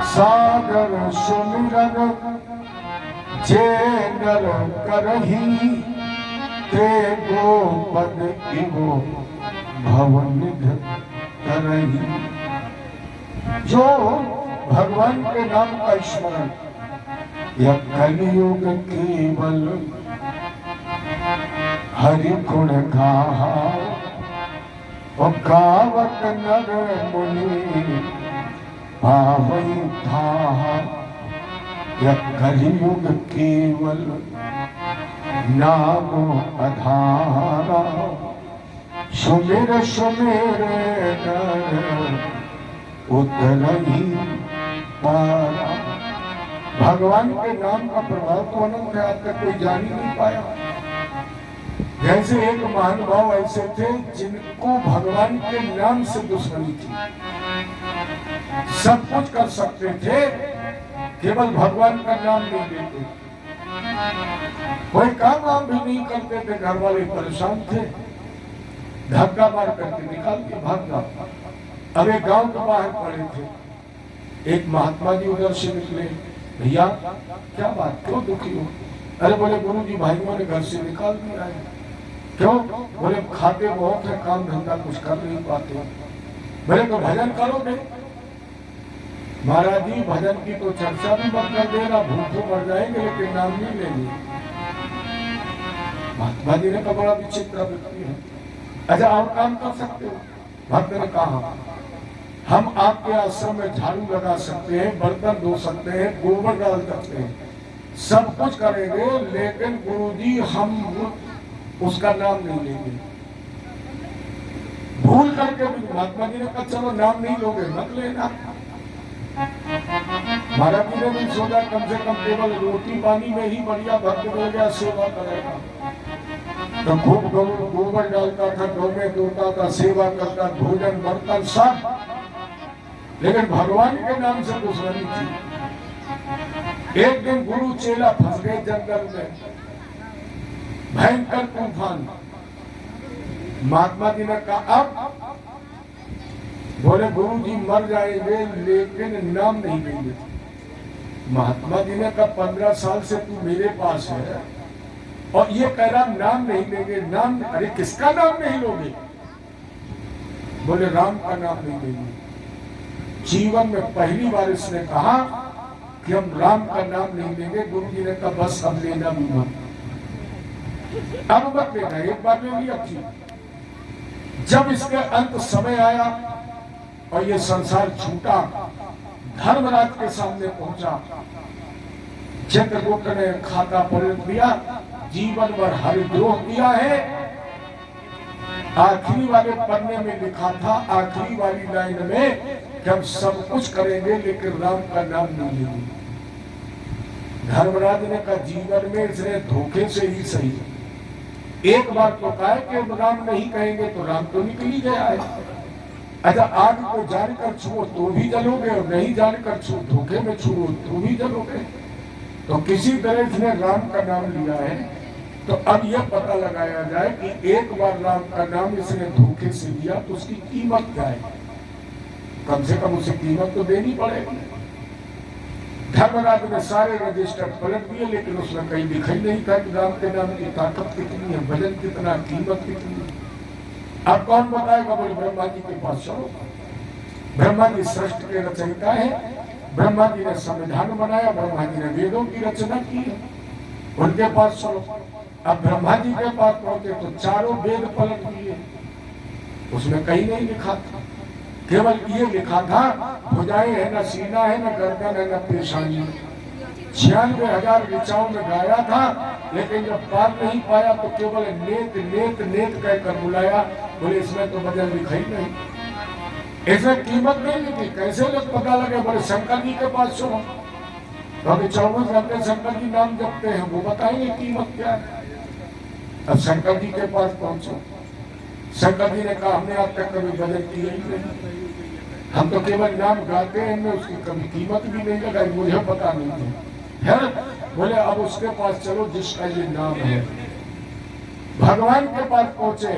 [SPEAKER 1] सागर सुमिरन जे नर करही ते गोपद इगो भवन करही। जो भगवान के नाम का स्मरण या कलियुग केवल हरि गुण गाहा और गावत नर मुनि पावन था यह कलियुग केवल नाम आधारा, सुमिर सुमिर नर उतरही पारा। भगवान के नाम का प्रभाव तो अनंत है, आज तक कोई जान ही नहीं पाया। जैसे एक महानुभाव ऐसे थे जिनको भगवान के नाम से दुश्मनी थी, सब कुछ कर सकते थे, केवल भगवान का नाम नहीं लेते, कोई काम वाम भी नहीं करते थे, घर वाले परेशान थे, धक्का मार करके निकाल के भाग गया। अब एक गांव के बाहर पड़े थे, एक महात्मा जी उधर से निकले, भैया क्या बात, क्यों दुखी हो? अरे बोले गुरु जी भाइयों ने घर से निकाल दिया है। क्यों? बोले खाते बहुत है, काम धंधा कुछ कर नहीं पाते। बोले तो भजन करोगे? महाराज जी भजन की तो चर्चा भी मत कर देना, भूखे मर जाएंगे लेकिन नाम नहीं लेंगे। महात्मा जी ने कहा बड़ा विचित्र व्यक्ति है। अच्छा और काम कर सकते हो? भक्त ने कहा हम आपके आश्रम में झाड़ू लगा सकते हैं, बर्तन धो सकते हैं, गोबर डाल सकते हैं, सब कुछ करेंगे, लेकिन गुरुजी हम उसका नाम नहीं लेंगे। भूल करके भी महात्मा जी ने कहा चलो नाम नहीं लोगे मत लेना। महाराज जी ने भी सोचा कम से कम केवल रोटी पानी में ही बढ़िया भक्त मिल गया, सेवा करेगा। तो खूब गोबर डालता था, गौ में धोता था, सेवा करता, भोजन बर्तन सब, लेकिन भगवान के नाम से दुश्मनी थी। एक दिन गुरु चेला फंस गए जंगल में, भयंकर तूफान। महात्मा जी ने कहा अब बोले गुरु जी मर जाएंगे लेकिन नाम नहीं लेंगे। महात्मा जी ने कहा 15 साल से तू मेरे पास है और ये कह रहा नाम नहीं लेंगे। नाम, अरे किसका नाम नहीं लोगे? बोले राम का नाम नहीं लेंगे। जीवन में पहली बार इसने कहा कि हम राम का नाम नहीं लेंगे। गुरु जी ने कहा बस अब लेना भी मत, अब मत लेना, एक बार ले लिया थी। जब इसके अंत समय आया और ये संसार छूटा, धर्मराज के सामने पहुंचा, चित्रगुप्त ने खाता पलट दिया, जीवन भर हरिद्रोह किया है। आखिरी वाले पन्ने में लिखा था, आखिरी वाली लाइन में, कि हम सब कुछ करेंगे लेकिन राम का नाम नहीं लेंगे। धर्मराज ने कहा जीवन में इसने धोखे से ही सही एक बार तो कहा कि राम नहीं कहेंगे तो राम तो निकल ही गया है। अच्छा आग को जानकर छुओ तो भी जलोगे और नहीं जानकर छुओ, धोखे में छुओ तो भी जलोगे। तो किसी तरह इसने राम का नाम लिया है। तो अब यह पता लगाया जाए कि एक बार राम का नाम इसने धोखे से लिया तो उसकी कीमत क्या है। कम से कम उसे कीमत तो देनी पड़ेगी। धर्मराज ने सारे रजिस्टर पलट दिए, लेकिन उसमें कहीं लिखा ही नहीं था कि राम के नाम की ताकत कितनी है, वजन कितना, कीमत कितनी है। अब कौन बताएगा? बोले ब्रह्मा जी के पास चलो। ब्रह्मा जी सृष्टि के रचयिता है, ब्रह्मा जी ने संविधान बनाया, ब्रह्मा जी ने वेदों की रचना की है, उनके पास चलो। अब ब्रह्मा जी के पास पहुंचे तो चारों वेद पलट दिए, उसमें कहीं नहीं लिखा था, केवल ये लिखा था भुजाएं है, न सीना है, न गर्दन है, न पेशानी। 96,000 ऋचाओं में गाया था, लेकिन जब पार नहीं पाया तो केवल नेत नेत नेत कहकर बुलाया। बोले इसमें तो वजन लिखा ही नहीं, इसमें कीमत नहीं लिखी। कैसे लोग पता लगे? बोले शंकर जी के पास चलो, तो अभी 24 घंटे शंकर जी नाम जपते हैं, वो बताएंगे कीमत क्या है। अब शंकर जी के पास पहुंचो, शंकर जी ने कहा हमने आज तक कभी वजन किया ही नहीं, हम तो केवल नाम गाते हैं, हमने उसकी कभी कीमत भी नहीं लगाई, मुझे पता नहीं है। बोले अब उसके पास चलो जिसका ये नाम है। भगवान के पास पहुंचे,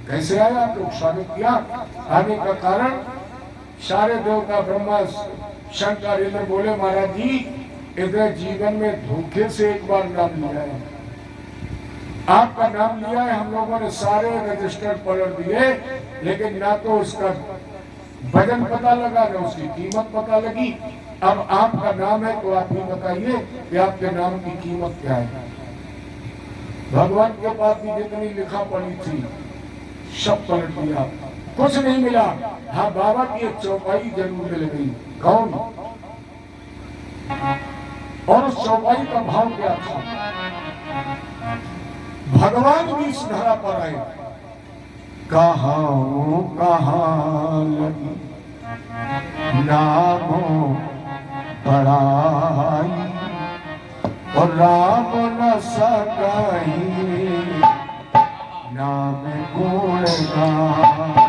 [SPEAKER 1] कैसे आया? तो स्वागत किया। आने का कारण सारे देवता ब्रह्मा शंकर इंद्र बोले महाराज जी इधर जीवन में धोखे से एक बार नाम लिया है, आपका नाम लिया है, हम लोगों ने सारे रजिस्टर पलट दिए, लेकिन ना तो उसका वजन पता लगा, ना उसकी कीमत पता लगी। अब आपका नाम है तो आप ही बताइए कि आपके नाम की कीमत क्या है। भगवान के पास भी जितनी लिखा पड़ी थी सब पलट दिया। कुछ नहीं मिला। हाँ, बाबा की एक चौपाई जरूर मिल गई। कौन? और उस चौपाई का भाव क्या था? भगवान भी इस धरा पर आए। कहाँ लगी नामों पढ़ाई और राम न सकाई नाम गुण गाई।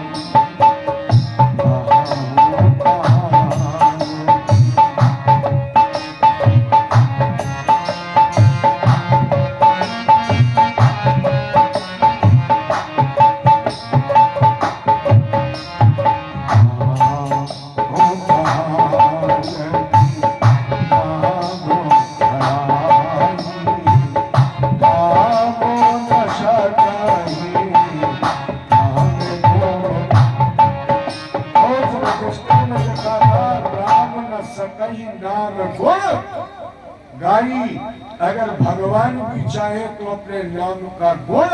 [SPEAKER 1] गाई। अगर भगवान भी चाहे तो अपने नाम का गुण,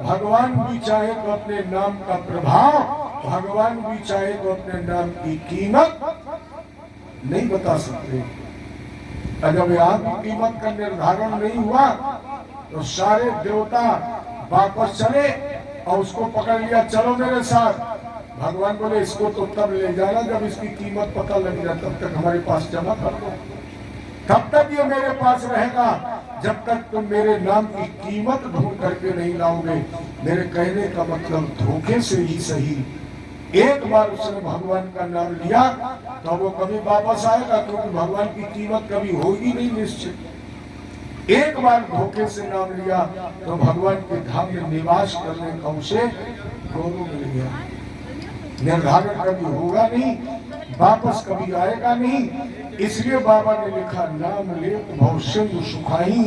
[SPEAKER 1] भगवान भी चाहे तो अपने नाम का प्रभाव, भगवान भी चाहे तो अपने नाम की कीमत नहीं बता सकते। अगर यहाँ की कीमत का निर्धारण नहीं हुआ तो सारे देवता वापस चले और उसको पकड़ लिया, चलो मेरे साथ। भगवान बोले इसको तो तब ले जाना जब इसकी कीमत पता लग जाए, तब तक हमारे पास जमा कर दो। तब तक ये मेरे पास रहेगा जब तक तुम मेरे नाम की कीमत ढूंढ करके नहीं लाओगे। मेरे कहने का मतलब धोखे से ही सही, एक बार उसने भगवान का नाम लिया तो वो कभी वापस आएगा, क्योंकि भगवान की कीमत कभी होगी नहीं निश्चित। एक बार धोखे से नाम लिया तो भगवान के धाम में निवास करने का उसे गौरव मिल गया। निर्धारण कभी होगा नहीं, वापस कभी आएगा नहीं। इसलिए बाबा ने लिखा, नाम ले भव सिंधु सुखाई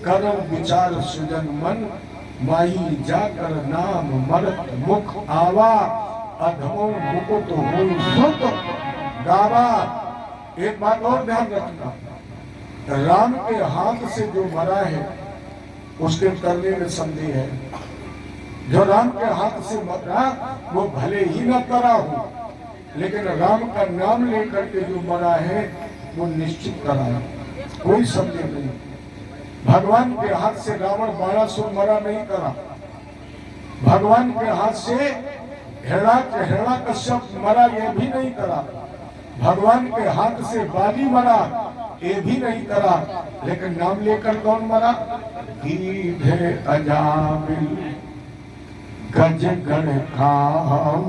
[SPEAKER 1] करम विचार सृजन मन माही जाकर नाम मरत मुख आवा अधमो मुकुट हो सुत गावा। एक बात और ध्यान रखना, राम के हाथ से जो मरा है उसके करने में संदेह है। जो राम के हाथ से मरा वो भले ही न करा हो, लेकिन राम का नाम लेकर के जो मरा है वो निश्चित करा है, कोई संदेह नहीं। भगवान के हाथ से रावण 1200 मरा नहीं करा, भगवान के हाथ से हिरण्यकश्यप मरा ये भी नहीं करा, भगवान के हाथ से बाली मरा ये भी नहीं करा, लेकिन नाम लेकर कौन मरा? गीधे अजामिल गज गण खाऊ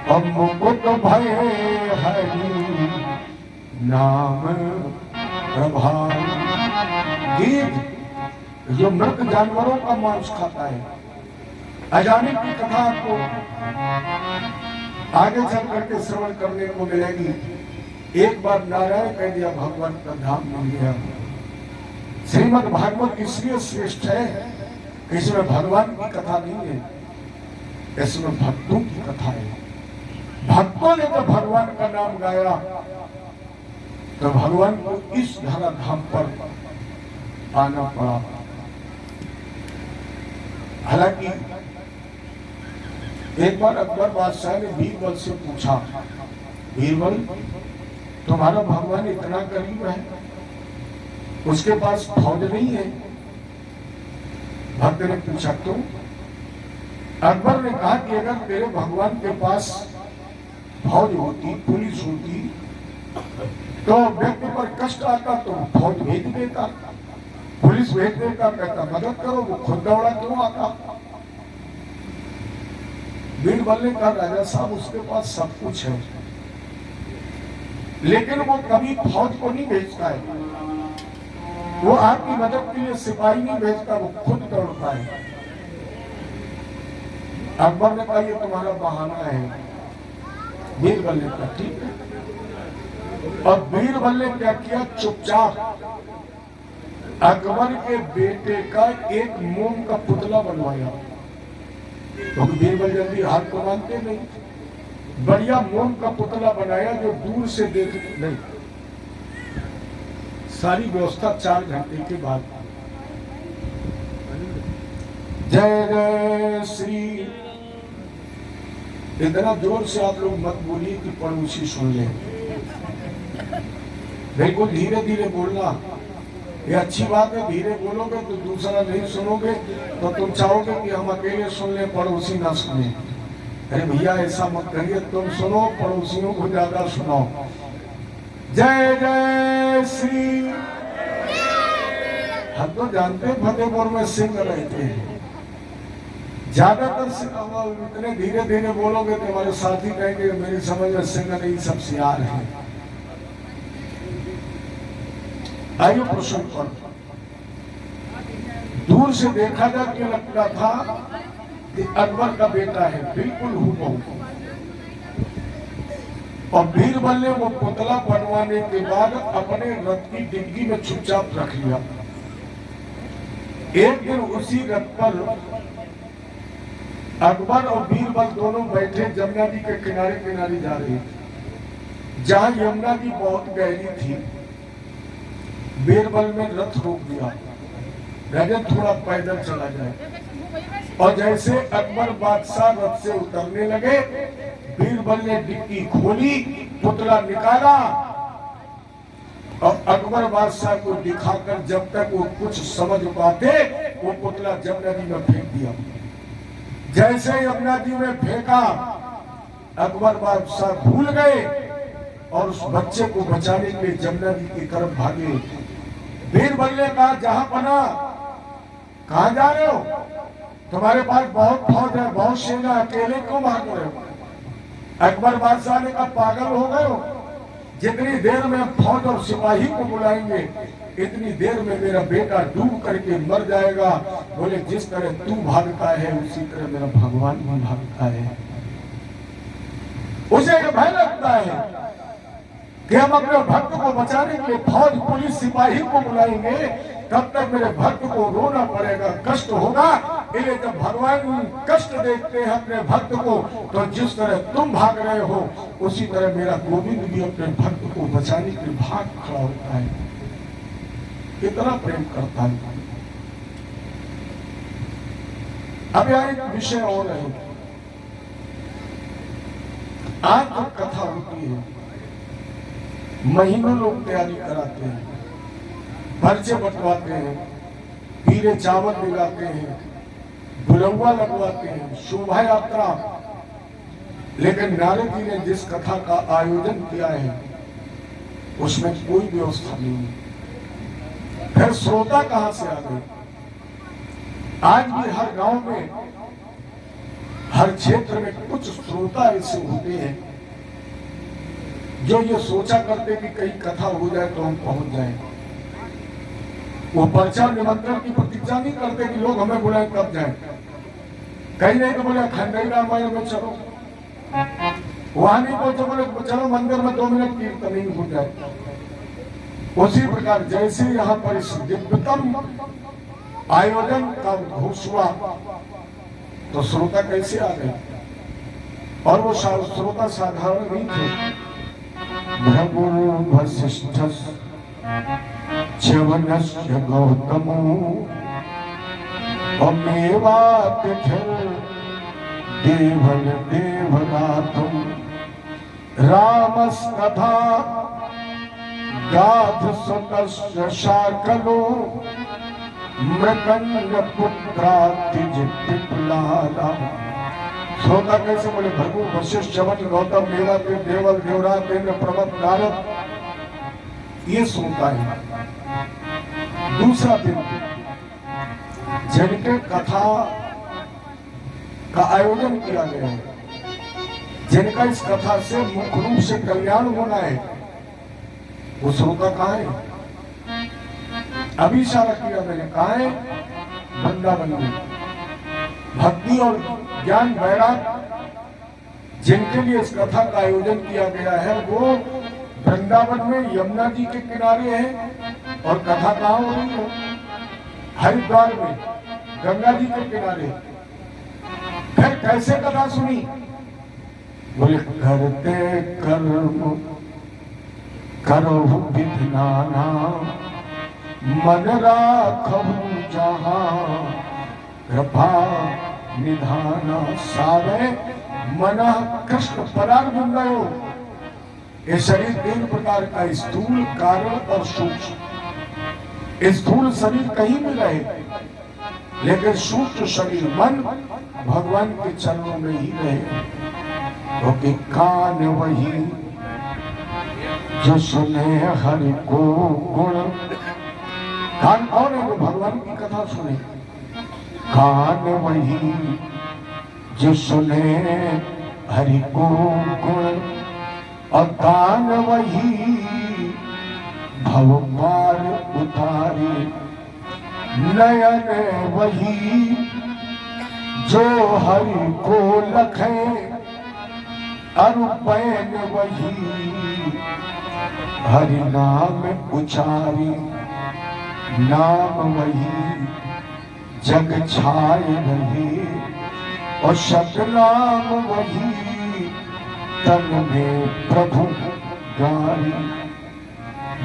[SPEAKER 1] और मुकुट भय हरि नाम प्रभाव। गीध जो मृत जानवरों का मांस खाता है। अजामिल की कथा आपको आगे चल करके श्रवण करने को मिलेगी। एक बार नारायण कह दिया, भगवान का धाम मिल गया। श्रीमद् भागवत इसलिए श्रेष्ठ है, इसमें भगवान की कथा नहीं है, इसमें भक्तों की कथा है। भक्तों ने तो भगवान का नाम गाया तो भगवान को इस धरा धाम पर आना पड़ा। हालांकि एक बार अकबर बादशाह ने बीरबल से पूछा, बीरबल तुम्हारा भगवान इतना करीब है, उसके पास फौज नहीं है? भक्त ने पूछा क्यों? अकबर ने कहा कि अगर तेरे भगवान के पास फौज होती, पुलिस होती, तो व्यक्ति पर कष्ट आता तो फौज भेज देता, पुलिस भेज देता, कहता मदद करो, वो खुद दौड़ा क्यों आता? बीरबल ने कहा, राजा साहब उसके पास सब कुछ है, लेकिन वो कभी फौज को नहीं भेजता है, वो आपकी मदद के लिए सिपाही नहीं भेजता, वो खुद दौड़ता है। अकबर ने कहा ये तुम्हारा बहाना है। बीरबल ने कहा ठीक है। और बीरबल ने क्या किया, चुपचाप अकबर के बेटे का एक मोम का पुतला बनवाया, क्योंकि बीरबल जल्दी हार को मानते नहीं। बढ़िया मोम का पुतला बनाया जो दूर से देख नहीं। सारी व्यवस्था 4 घंटे के बाद। जय जय श्री इतना जोर से आप लोग मत बोलिए कि पड़ोसी सुन ले। बिल्कुल धीरे धीरे बोलना, ये अच्छी बात है। धीरे बोलोगे तो दूसरा नहीं सुनोगे तो तुम चाहोगे कि हम अकेले सुन ले, पड़ोसी ना सुने। अरे भैया ऐसा मत करिए, तुम सुनो, पड़ोसियों को ज्यादा सुनाओ। जय जय श्री। हम तो जानते हैं फतेहपुर में सिंह रहते हैं, ज्यादातर इतने धीरे धीरे बोलोगे तो हमारे साथी कहेंगे मेरी समझ में सिंह नहीं सब सियार है। आइए प्रश्न पर। दूर से देखा जा के लगता था कि अकबर का बेटा है, बिल्कुल हूबहू। और बीरबल ने वो पुतला बनवाने के बाद अपने रथ की डिग्गी में चुपचाप रख लिया। एक दिन उसी रथ पर अकबर और बीरबल दोनों बैठे यमुना जी के किनारे किनारे जा रहे थे। जहां यमुना जी बहुत गहरी थी, बीरबल ने रथ रोक दिया, राजा थोड़ा पैदल चला जाए। और जैसे अकबर बादशाह रथ से उतरने लगे, बीरबल ने डिग्गी खोली, पुतला निकाला और अकबर बादशाह को दिखाकर जब तक वो कुछ समझ पाते वो पुतला यमुना जी में फेंक दिया। जैसे यमुना जी में फेंका, अकबर बादशाह भूल गए और उस बच्चे को बचाने के लिए यमुना जी की तरफ भागे। बीरबल ने कहा जहां पना, कहां जा रहे हो? तुम्हारे पास बहुत फौज है, बहुत सेना, अकेले क्यों भाग रहे हो? अकबर बादशाह ने कहा पागल हो गए हो, जितनी देर में फौज और सिपाही को बुलाएंगे इतनी देर में मेरा बेटा डूब करके मर जाएगा। बोले जिस तरह तू भागता है उसी तरह मेरा भगवान भी भागता है। उसे भय लगता है कि हम अपने भक्त को बचाने के लिए फौज पुलिस सिपाही को बुलाएंगे, तब तक मेरे भक्त को रोना पड़ेगा, कष्ट होगा। इसलिए जब भगवान कष्ट देखते हैं अपने भक्त को, तो जिस तरह तुम भाग रहे हो उसी तरह मेरा गोविंद भी अपने भक्त को बचाने के लिए भाग खड़ा होता है। कितना प्रेम करता है। अब यहाँ एक विषय और है। आज जो कथा होती है, महीनों लोग तैयारी कराते हैं, पर्चे बंटवाते हैं, पीले चावल दिलाते हैं, बुलौआ लगवाते हैं, शोभा यात्रा। लेकिन नारद जी ने जिस कथा का आयोजन किया है उसमें कोई व्यवस्था नहीं है। फिर श्रोता कहां से आ गए? आज भी हर गांव में, हर क्षेत्र में कुछ श्रोता ऐसे होते हैं जो ये सोचा करते कि कहीं कथा हो जाए तो हम पहुंच जाएं। वो पर्चा निमंत्रण की प्रतीक्षा नहीं करते कि लोग हमें बुलाएं कब जाएं। कहीं नहीं तो बोले खंडई रामायण में चलो, वहां नहीं पहुंचे बोले चलो मंदिर में 2 मिनट कीर्तन नहीं हो जाए। उसी प्रकार जैसे यहाँ पर इस दिव्यतम आयोजन का घोष हुआ तो श्रोता कैसे आ गए? और वो श्रोता साधारण नहीं थे। भृगुरु वसिष्ठस् च्यवनस्य गौतमो अमेवातिथिर् देवल देवनाथं रामस्तथा गाथ सुतस्य शाकलो मृकंड पुत्रातिज पिपलाला। श्रोता कैसे बोले? भृगु वशिष्ठ च्यवन गौतम मेवातिथि देवल देवराज इंद्र प्रमथ नारद, ये श्रोता है। दूसरा दिन जिनके कथा का आयोजन किया गया है, जिनका इस कथा से मुख्य रूप से कल्याण होना है, वो श्रोता कहाँ है? अभी इशारा किया मैंने, कहाँ है? वृंदावन में। भक्ति और ज्ञान वैराग जिनके लिए इस कथा का आयोजन किया गया है वो वृंदावन में यमुना जी के किनारे है। और कथा कहाँ हो रही है? हरिद्वार में गंगा जी के किनारे। फिर कैसे कथा सुनी? बोले करते कर्म करो विधि नाना मन राखहु जहाँ कृपा निधाना। सारे मन कृष्ण परार्जुनयो। ये शरीर 3 प्रकार का, स्थूल, कारण और सूक्ष्म। स्थूल शरीर कहीं भी रहे, लेकिन सूक्ष्म शरीर मन भगवान के चरणों में ही रहे। क्योंकि कान वही जो सुने हरि को गुण। कान कौन है? वो भगवान की कथा सुने। कान वही जो सुने हरि को गुण, और कान वही भव पार उतारे। नयन वही जो हरि को लखे, अरुपैन वही हरि नाम उचारी। नाम वही जग छाए रहे, और सतनाम वही तन में प्रभु गारी।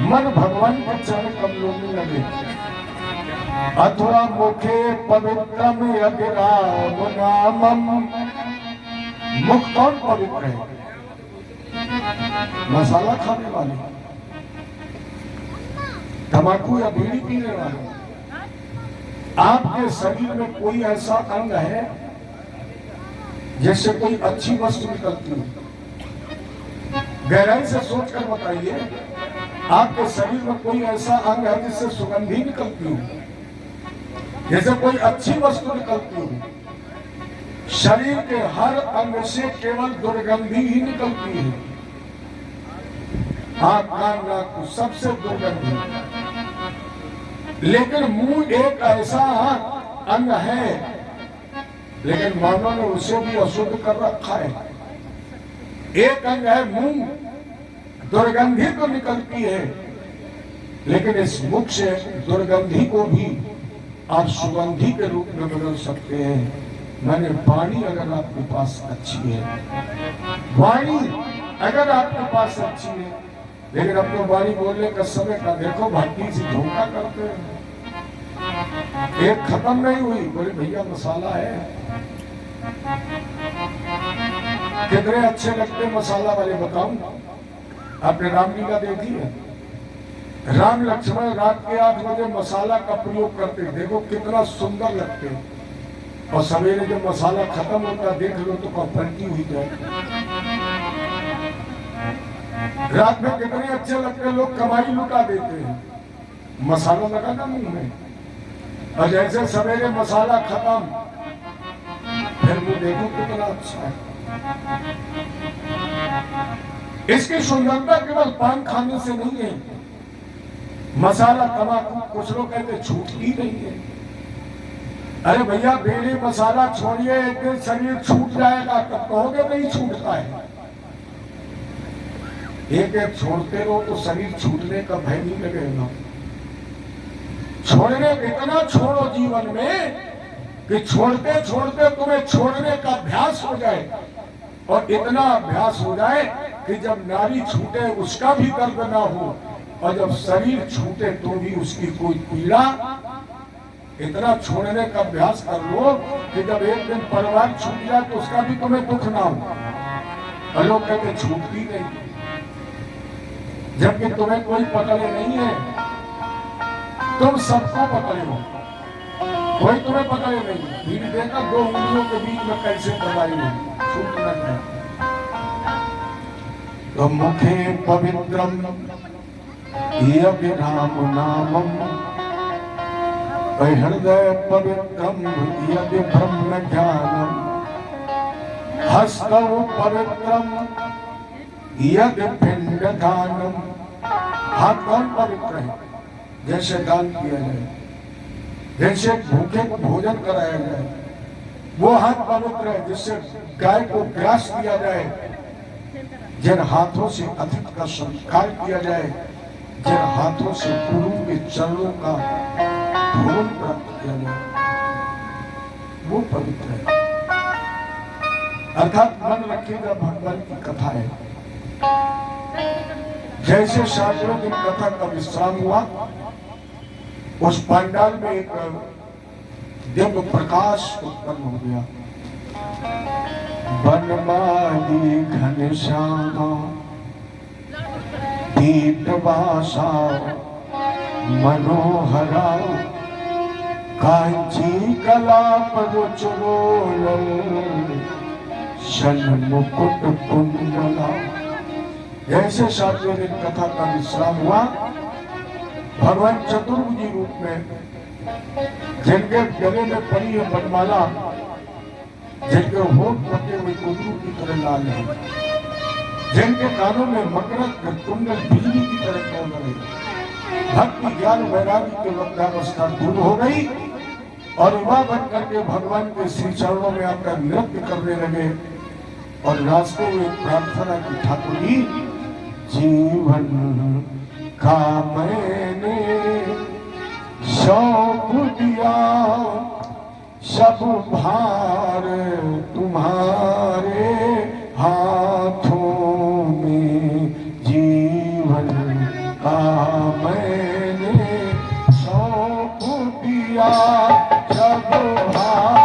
[SPEAKER 1] मन भगवान के चरण कमलों में लगे। अथवा मुखे पवित्रम यज्ञराम नामम। मुख कौन पवित्र है? मसाला खाने वाले, तंबाकू या बीड़ी पीने वाले। आपके शरीर में कोई ऐसा अंग है जिससे कोई अच्छी वस्तु निकलती हो? गहराई से सोचकर बताइए, आपके शरीर में कोई ऐसा अंग है जिससे सुगंधी निकलती हो, जैसे कोई अच्छी वस्तु निकलती हो? शरीर के हर अंग से केवल दुर्गंधी ही निकलती है। आंख, कान, नाक सबसे दुर्गंधी। लेकिन मुंह एक ऐसा अंग है, लेकिन मानव ने उसे भी अशुद्ध कर रखा है। एक अंग है मुंह, दुर्गंधी तो निकलती है, लेकिन इस मुख से दुर्गंधी को भी आप सुगंधी के रूप में बदल सकते हैं। मैंने वाणी अगर आपके पास अच्छी है, वाणी अगर आपके पास अच्छी है, लेकिन अपने वाणी बोलने का समय का देखो, भक्ति से धोखा करते हैं। एक खत्म नहीं हुई, बोले भैया मसाला है। कितने अच्छे लगते मसाला वाले बताऊं? आपने रामलीला देखी है? राम लक्ष्मण रात के 8 बजे मसाला का प्रयोग करते, देखो कितना सुंदर लगते। और सवेरे जब मसाला खत्म होता देख लो तो पलटी हुई जाए। रात में कितने अच्छे लगते, लोग कमाई लुटा देते हैं, मसाला लगा ना मुंह में, और जैसे सवेरे मसाला खत्म, फिर वो देखो कितना अच्छा है। इसकी सुंदरता केवल पान खाने से नहीं है। मसाला तंबाकू कुछ लोग कहते छूटती नहीं है। अरे भैया बीड़ी मसाला छोड़िए, एक दिन शरीर छूट जाएगा, तब कहोगे नहीं छूटता है। एक एक छोड़ते रहो तो शरीर छूटने का भय नहीं लगेगा। छोड़ने इतना छोड़ो जीवन में कि छोड़ते छोड़ते तुम्हें छोड़ने का अभ्यास हो जाए, और इतना अभ्यास हो जाए कि जब नारी छूटे उसका भी दर्द ना हो, और जब शरीर छूटे तो भी उसकी कोई पीड़ा। इतना छोड़ने का अभ्यास कर लो कि जब एक दिन परिवार छूट जाए तो उसका भी तुम्हें दुख ना हो। और लोग कहते छूटती नहीं, जबकि तुम्हें कोई पकड़े नहीं है। तुम सबको पकड़े हो, कोई तुम्हें पकड़े नहीं। भीड़ देखा 2 उंगलियों के बीच में कैसे दबाई हो, छूट न जाए। तो मुखे पवित्रम यज्ञराम नामम, हृदय पवित्रम यज्ञ ब्रह्म ज्ञानम, हस्तौ पवित्रम यज्ञ पिंड दानम। हाथ कौन पवित्र है? जैसे दान किया जाए, जैसे भूखे को भोजन कराया जाए, वो हाथ पवित्र है। जिससे गाय को ग्रास किया जाए, जिन हाथों से अतिथि का संस्कार किया जाए, जिन हाथों से गुरु के चरणों का भोजन प्राप्त किया जाए, वो पवित्र है। अर्थात मन रखिएगा, भगवान की कथा है। जैसे 7वें दिन कथा का विश्राम हुआ, उस पंडाल में एक दिव्य प्रकाश उत्पन्न हो गया। बनमाली घनश्याम दीपवासा मनोहरा कांची कलाप रुचरोल शन मुकुट कुंडला। ऐसे सातवें दिन कथा का विश्राम हुआ। भगवान चतुर्भुजी रूप में जिनके गले में पड़ी है बनमाला, जिनके होठ पके हुए कुंदरू की तरह लाल है, जिनके कानों में मकरंद कुंडल बिजली की तरह चल रहे, भक्ति ज्ञान वैराग्य के वृद्धावस्था दूर हो गई और युवा बन करके भगवान के श्री चरणों में आकर नृत्य करने लगे और नाचते हुए प्रार्थना की, ठाकुर जी जीवन का मैंने सौंप दिया, सब भार तुम्हारे हाथों में, जीवन का मैंने सौंप दिया, सब भार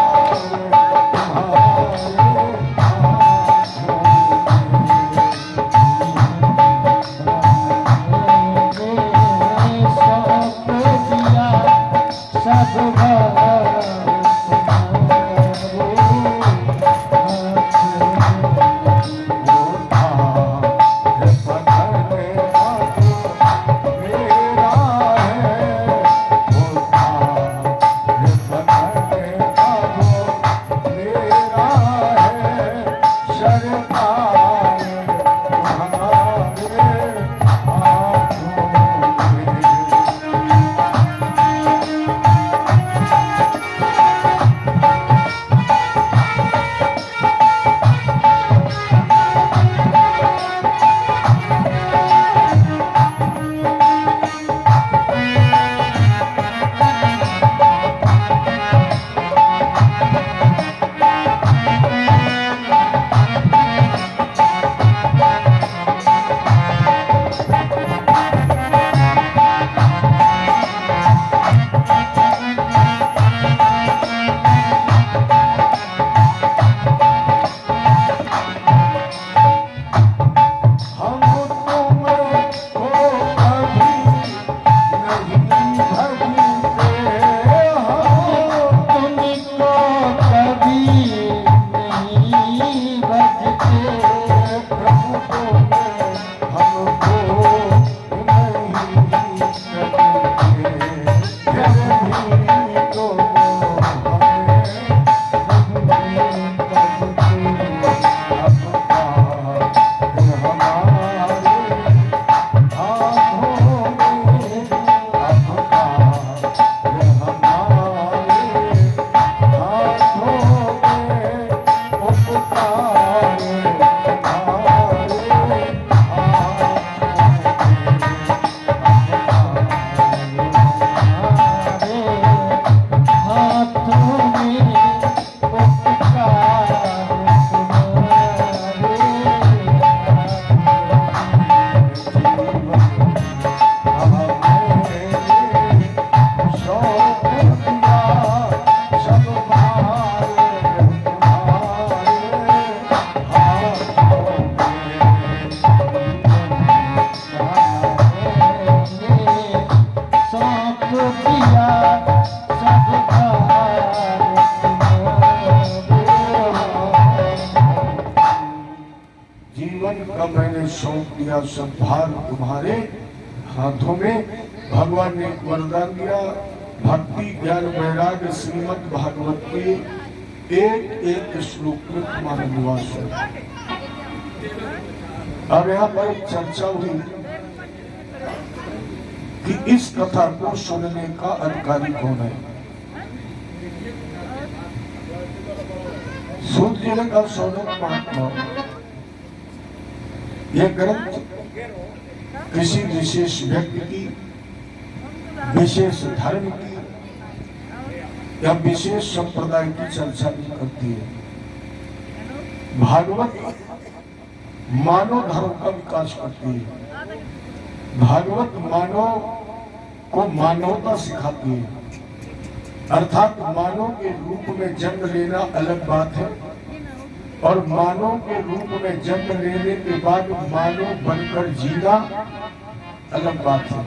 [SPEAKER 1] तुम्हारे सौंप दिया, सब भार तुम्हारे हाथों में। भगवान ने वरदान दिया, भक्ति ज्ञान वैराग्य श्रीमद् भागवत के एक एक श्लोक में तुम्हारा निवास हो। अब यहाँ पर एक चर्चा हुई कि इस कथा को सुनने का अधिकारी कौन है। सूत जी ने कहा सौनक महात्मा, यह ग्रंथ किसी विशेष व्यक्ति की, विशेष धर्म की या विशेष संप्रदाय की चर्चा नहीं करती है। भागवत मानव धर्म का विकास करती है। भागवत मानव को मानवता सिखाती है, अर्थात मानव के रूप में जन्म लेना अलग बात है और मानव के रूप में जन्म लेने के बाद मानव बनकर जीना अलग बात है।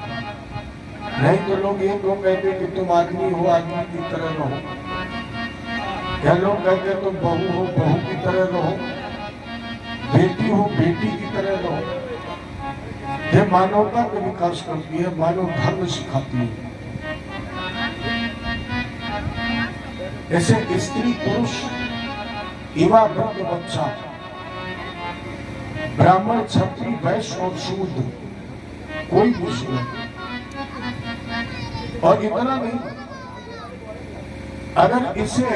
[SPEAKER 1] नहीं तो लोग ये क्यों कहते कि तुम आदमी हो, आदमी की तरह रहो, या लोग कहते तुम बहू हो, बहू की तरह रहो, बेटी हो, बेटी की तरह रहो। ये मानवता का विकास करती है, मानव धर्म सिखाती है। ऐसे स्त्री पुरुष, युवा वृद्ध बच्चा, ब्राह्मण क्षत्रिय वैश्य और शूद्र, कोई कुछ नहीं। और इतना नहीं, अगर इसे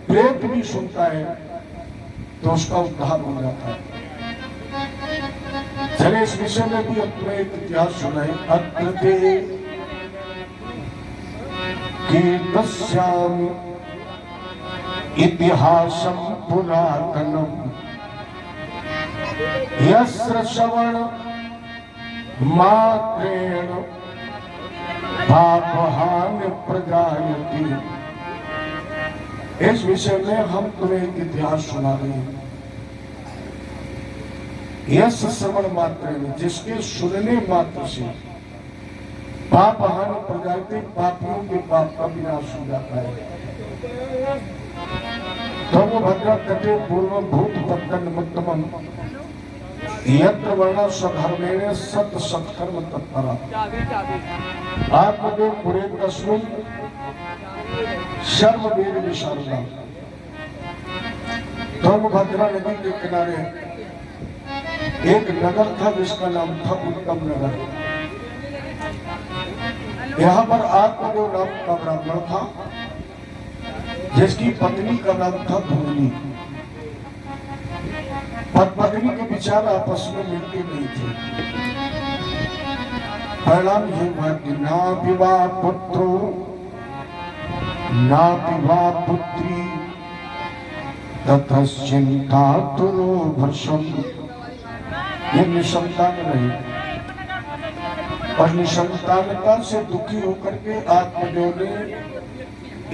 [SPEAKER 1] प्रेत भी सुनता है तो उसका उद्धार हो जाता है। चले इस विषय में भी अपने एक इतिहास सुनाए। अग्रते कीर्तस्यामि इतिहासं पुरातनम् यस्य श्रवण मात्रेण पापहानि प्रजायते। इस विषय में हम तुम्हें एक इतिहास सुना रहे हैं। यस्य श्रवण मात्रेण, जिसके सुनने मात्र से पापहानि प्रजायते, पापियों के पाप का विनाश हो जाता है। भद्रा तटे पूर्व भूत पत्तन मुत्तमम यत्र वर्ण स्वधर्मेण सत सत्कर्म तत्परा आत्मदेव पुरे तस्मिन् सर्ववेद विशारदा। भद्रा नदी के किनारे एक नगर था जिसका नाम था उत्तम नगर। यहाँ पर आत्मदेव नाम का ब्राह्मण था जिसकी पत्नी का नाम था धूमनी। पत्नी के विचार आपस में मिलते नहीं थे। परिणाम ये हुआ कि ना विवाह पुत्रो ना विवाह पुत्री ततश्चिंता तुरो भर्षम। ये निसंतान रही और निसंतानता से दुखी होकर के आत्मदेव ने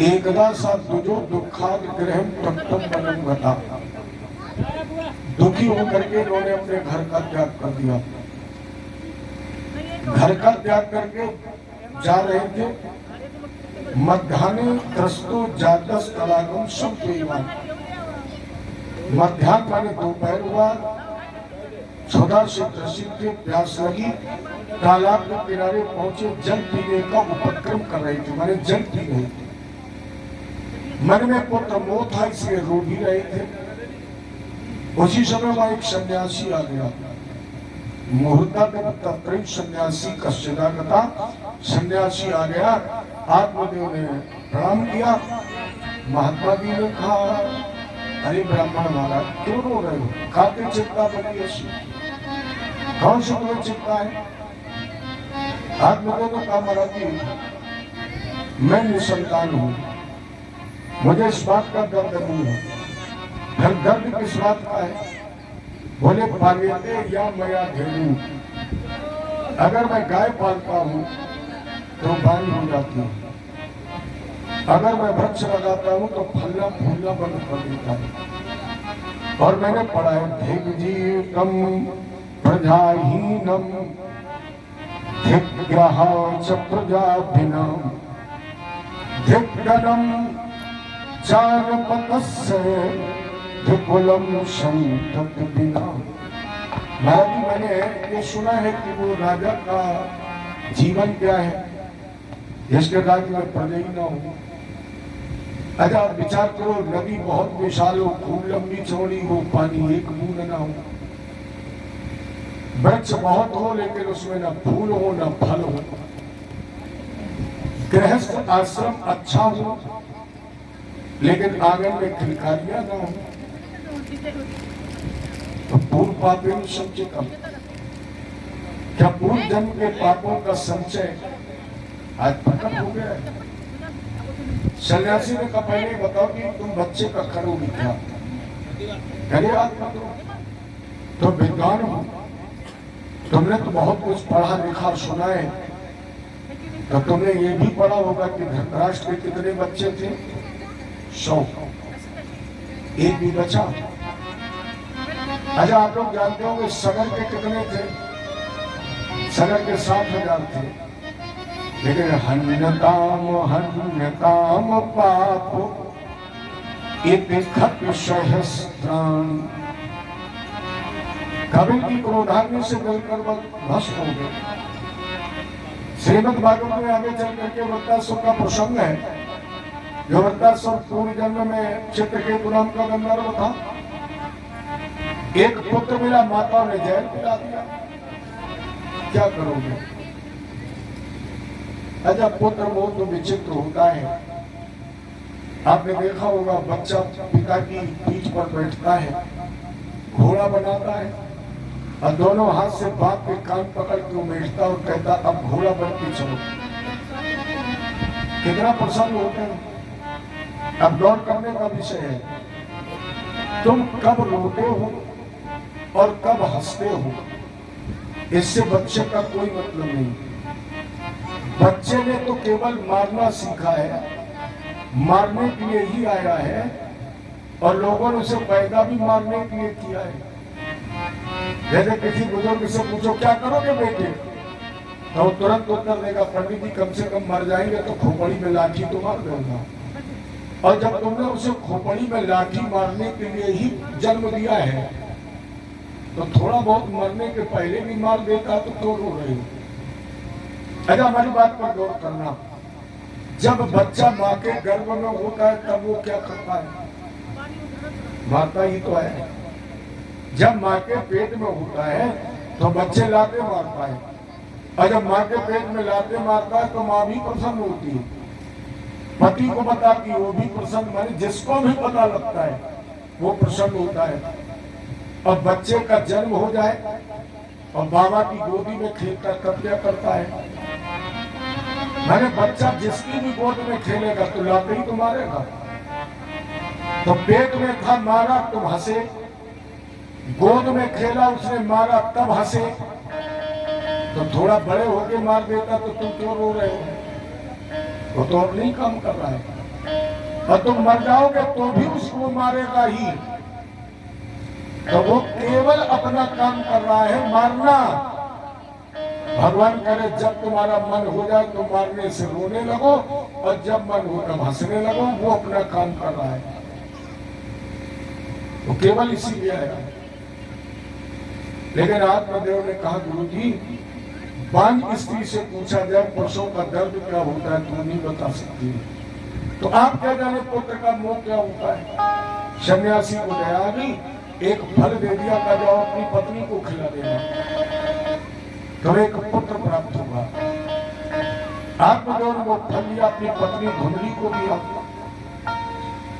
[SPEAKER 1] एकदा सा दुजो दुखाद ग्रह तत्तम बनम घटा। दुखी होकर के इन्होंने अपने घर का त्याग कर दिया। घर का त्याग करके जा रहे थे। मध्याह्ने त्रस्तो जातस तलागम सब पेयवान। मध्याह्न माने दोपहर हुआ, क्षुधा से ग्रसित थे, प्यास लगी, तालाब के किनारे पहुंचे, जल पीने का उपक्रम कर रहे थे, माने जल पी रहे थे। मन में पुत्र मोह था इसलिए रो भी रहे थे। उसी समय वहां एक सन्यासी आ गया। मुहूर्ता तत्र सन्यासी कश्चिदागता। सन्यासी आ गया, आत्मदेव ने प्रणाम किया। महात्मा जी ने कहा, अरे ब्राह्मण महाराज क्यों रो रहे हो, खाते चिंता बनी ऐसी, कौन सी तुम्हें चिंता है? आत्मदेव ने कहा, महाराज जी मैं निसंतान हूँ, मुझे इस बात का दर्द नहीं है। फिर दर्द किस बात का है? बोले पालेते या मया धेनु, अगर मैं गाय पालता हूँ तो बानी हो जाती है, अगर मैं वृक्ष लगाता हूँ तो फलना फूलना बंद कर देता है। और मैंने पढ़ा है धिग्जीतम प्रजाहीनम धिग्ग्रहा च प्रजाभिनम धिग्गणम चारपतस्य धिकुलम संतत बिना। महाराज जी मैंने ये सुना है कि वो राजा का जीवन क्या है जिसके राज्य में प्रजा ही ना हो। अच्छा आप विचार करो, नदी बहुत विशाल हो, खूब लंबी चौड़ी हो, पानी एक बूंद ना हो, वृक्ष बहुत हो लेकिन उसमें ना फूल हो ना फल हो, गृहस्थ आश्रम अच्छा हो लेकिन आंगन में खिलकारियां ना हो, तो पूर्व पापों संचितम, क्या पूर्व जन्म के पापों का संचय आज प्रकट हो गया है? सन्यासी ने कहा पहले बताओ कि तुम बच्चे का करोगे क्या? करे आत्मा तो विद्वान हो, तुमने तो बहुत कुछ पढ़ा लिखा सुना है, तो तुमने ये भी पढ़ा होगा कि धृतराष्ट्र के कितने बच्चे थे? 100, एक भी बचा? अच्छा, आप लोग जानते होंगे सगर के कितने थे? सगर के 7,000 थे। लेकिन हन्य काम पाप इति खत सहस्त्राणि, कबीर की क्रोधाग्नि से जलकर भस्म हो गए। श्रीमद् भागवत में आगे चल करके वृत्तासुर का प्रसंग है। जो वृत्तासुर पूर्व जन्म में चित्रकेतु नाम का गंधर्व था। एक पुत्र मिला, माता ने जहर पिला दिया। क्या करोगे? अच्छा, पुत्र वो तो विचित्र होता है। आपने देखा होगा, बच्चा पिता की पीठ पर बैठता है, घोड़ा बनाता है और दोनों हाथ से बाप के कान पकड़ के उमेरता और कहता अब घोड़ा बन के चलो। कितना प्रसन्न होते हैं। अब गौर करने का विषय है, तुम कब रोते हो और कब हंसते हो, इससे बच्चे का कोई मतलब नहीं। बच्चे ने तो केवल मारना सीखा है, मारने के लिए ही आया है और लोगों ने उसे पैदा भी मारने के लिए किया है। जैसे किसी बुजुर्ग से पूछो क्या करोगे बेटे, तो तुरंत उत्तर देगा पंडित जी कम से कम मर जाएंगे तो खोपड़ी में लाठी तो मार दूंगा। और जब तुमने उसे खोपड़ी में लाठी मारने के लिए ही जन्म दिया है तो थोड़ा बहुत मरने के पहले भी मार देता तो क्यों रो रहे हो? अच्छा, हमारी बात पर गौर करना। जब बच्चा माँ के गर्भ में होता है तब वो क्या करता है? मारता ही तो है। जब माँ के पेट में होता है तो बच्चे लाते मारता है, और जब माँ के पेट में लाते मारता है तो माँ भी प्रसन्न होती है, पति को बताती है, वो भी प्रसन्न, माने जिसको भी पता लगता है वो प्रसन्न होता है। और बच्चे का जन्म हो जाए और बाबा की गोदी में खेलता तब क्या करता है? मैंने बच्चा जिसकी भी गोद में खेलेगा तो लाते ही तो मारेगा। तो पेट में था मारा तुम हंसे, गोद में खेला उसने मारा तब हंसे, तो थोड़ा बड़े होके मार देता तो तुम क्यों रो रहे हो? वो तो अब नहीं काम कर रहा है। और तुम मर जाओगे तो भी उसको मारेगा ही। तो वो केवल अपना काम कर रहा है, मारना। भगवान करे जब तुम्हारा मन हो जाए तो मारने से रोने लगो, और जब मन हो तब हंसने लगो। वो अपना काम कर रहा है, वो केवल इसीलिए आया। लेकिन आत्मदेव ने कहा गुरु जी, बांझ स्त्री से पूछा जाए पुरुषों का दर्द क्या होता है, तुम नहीं बता सकती, तो आप क्या जाने पुत्र का मोह क्या होता है। सन्यासी को दया आ गई, एक फल दे दिया का जाओ अपनी पत्नी को खिला देना, तो एक पुत्र प्राप्त हुआ। आत्मदेव ने वो फल लिया, अपनी पत्नी धुंधली को दिया।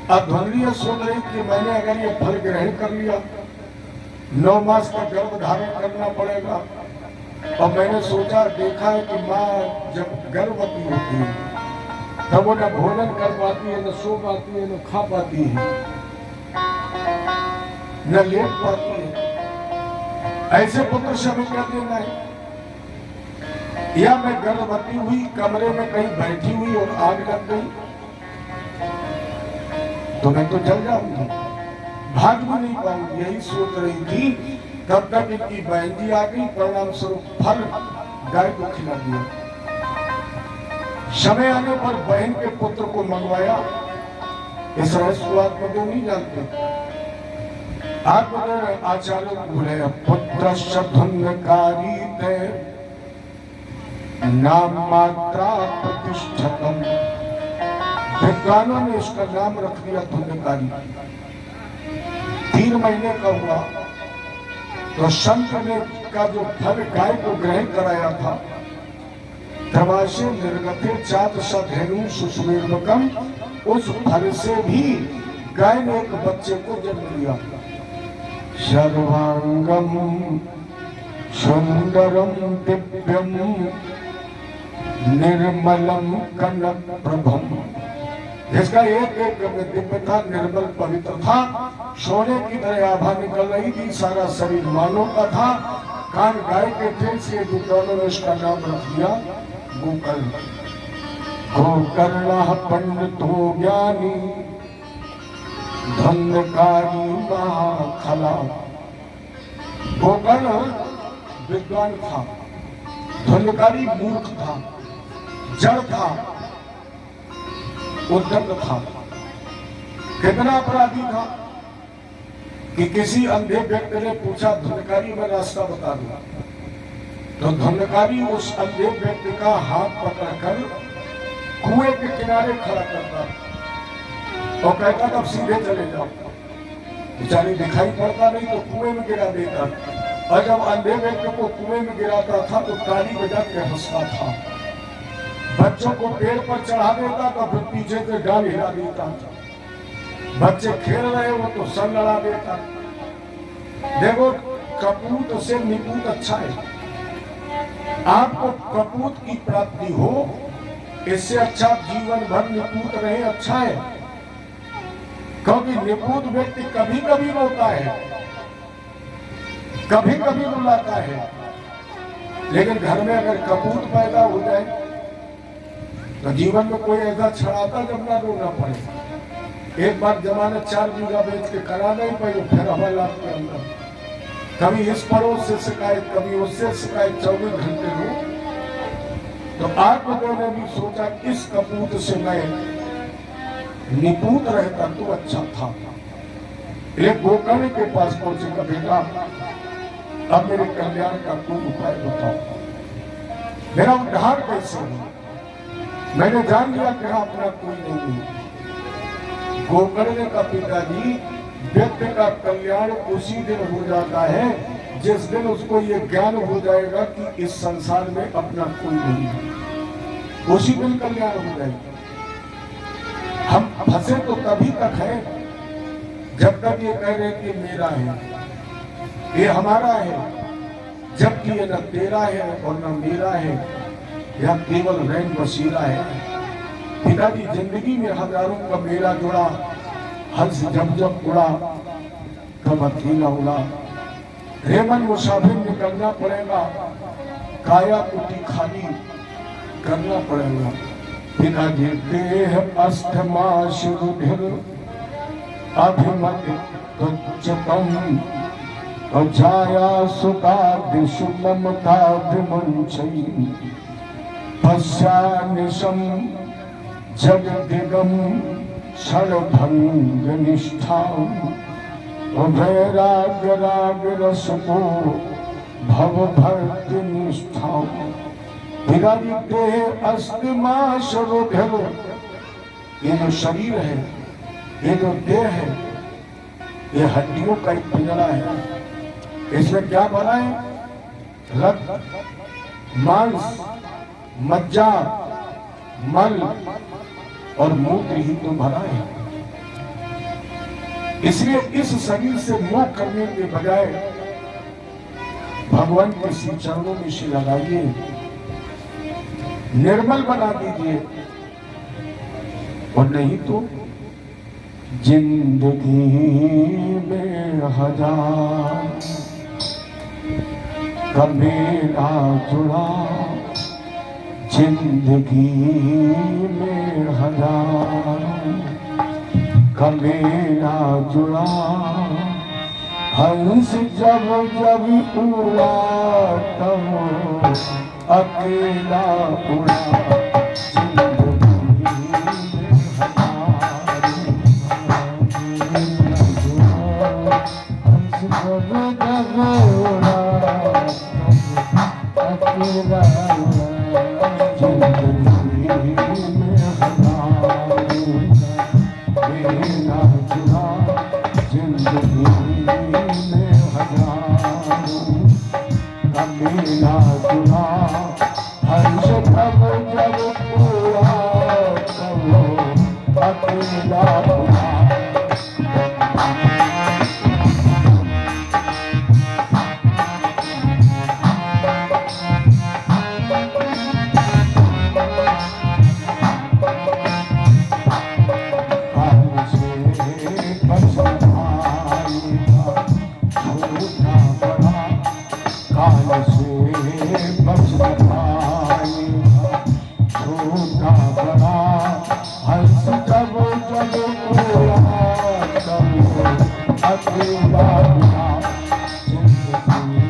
[SPEAKER 1] अब धुंधली सोच रही कि मैंने अगर ये फल ग्रहण कर लिया 9 मास का गर्भ धारण करना पड़ेगा। और मैंने सोचा देखा है कि माँ जब गर्भवती होती है तब वो न भोजन कर पाती है, न सो पाती है, न खा पाती है, न लेट पाती है। ऐसे पुत्र से हमें क्या देना है? या मैं गर्भवती हुई, कमरे में कहीं बैठी हुई और आग लग गई तो मैं तो जल जाऊंगी, भाग भी नहीं पाऊंगी। यही सोच रही थी, तब तक इनकी बहन जी आ गई, परिणाम स्वरूप फल गाय को खिला दिया। समय आने पर बहन के पुत्र को मंगवाया। इस रहस्य को आत्मदेव नहीं जानते। आत्मदेव आचार्य बोले पुत्र धुंधकारी नाम मात्रा प्रतिष्ठतम। विद्वानों ने इसका नाम रख दिया धुंधकारी। 3 महीने का हुआ तो संत ने का जो फल गाय को ग्रहण कराया था, प्रवासे निर्गते चात सधेनु सुस्मेर्वकम, उस फल से भी गाय ने एक बच्चे को जन्म दिया। सर्वांगम सुंदरम दिव्यम निर्मलम कनक प्रभम, जिसका एक एक दिव्य था, निर्मल पवित्र था, सोने की तरह आभा निकल रही थी, सारा शरीर मानव का था, कान गाय के थे, से विद्वानों ने इसका नाम रख दिया गोकर्ण। गोकर्ण पंडितो ज्ञानी धुंधकारी महाखला, गोकर्ण विद्वान था, धुंधकारी मूर्ख था, जड़ था, उद्दंड था। कितना अपराधी था कि किसी अंधे व्यक्ति ने पूछा धुंधकारी मैं रास्ता बता दूंगा, तो धुंधकारी उस अंधे व्यक्ति का हाथ पकड़कर कुएं के किनारे खड़ा करता और कहता तब सीधे चले जाओ। बेचारी दिखाई पड़ता नहीं तो कुएं में गिरा देता, और जब अंधे व्यक्ति को कुएं में गिराता था तो ताली बजा के हंसता था। बच्चों को पेड़ पर चढ़ा देता तो फिर पीछे से डाल हिला देता। बच्चे खेल रहे हो तो सर लड़ा देता। देखो, कपूत से निपूत अच्छा है। आपको कपूत की प्राप्ति हो, इससे अच्छा जीवन भर निपूत रहे अच्छा है। क्योंकि निपूत व्यक्ति कभी कभी रोता है, कभी कभी रुलाता है, लेकिन घर में अगर कपूत पैदा हो जाए तो जीवन में कोई ऐसा छड़ाता जब ना रोना पड़े। एक बार जमाने 4 बीघा बेच के करा नहीं पाई, फिर हवाला के अंदर कभी इस पड़ोस से शिकायत, कभी उससे शिकायत, 24 घंटे रो। तो आप लोगों ने भी सोचा इस कपूत से मैं निपूत रहता तो अच्छा था। एक गोकर्ण के पास पहुंचे का बेटा, अब मेरे कल्याण का कोई उपाय बताओ, मेरा उद्धार कैसे हो। मैंने जान लिया कि अपना कोई नहीं है। गोकर्ण का पिताजी, व्यक्ति का कल्याण उसी दिन हो जाता है जिस दिन उसको ये ज्ञान हो जाएगा कि इस संसार में अपना कोई नहीं है, उसी दिन कल्याण हो जाएगा। हम फंसे तो तभी तक है जब तक ये कह रहे कि मेरा है, ये हमारा है, जबकि ये न तेरा है और न मेरा है, यह केवल रैन बसीरा है। पिताजी जिंदगी में हजारों का मेला जुड़ा, हंस जब जब उड़ा कब अकेला उड़ा। रेमन मुसाफिर निकलना पड़ेगा, काया कुटी खाली करना पड़ेगा। पिताजी देह अस्थमा शुरुधिर अभिमत तुच्छतम अजाया सुता दिशु ममता विमंचई पश्यानिशम जगदिगम क्षणभंग निष्ठा वैराग राग रस को भव भक्ति निष्ठा। पिताजी देह अस्थमा शुरुधिर, ये जो शरीर है, ये जो देह है, ये हड्डियों का एक पिंजरा है। इसमें क्या भरा है? रक्त, मांस, मज्जा, मल और मूत्र ही तो भरा है। इसलिए इस शरीर से मोह करने के बजाय भगवान के श्री चरणों में श्री लगाइए, निर्मल बना दीजिए, और नहीं तो जिंदगी में हजार कमेला जुड़ा, जिंदगी में हजार कमेला जुड़ा। हंस जब जब उड़ा तब अकेला उड़ा।
[SPEAKER 2] Thank you.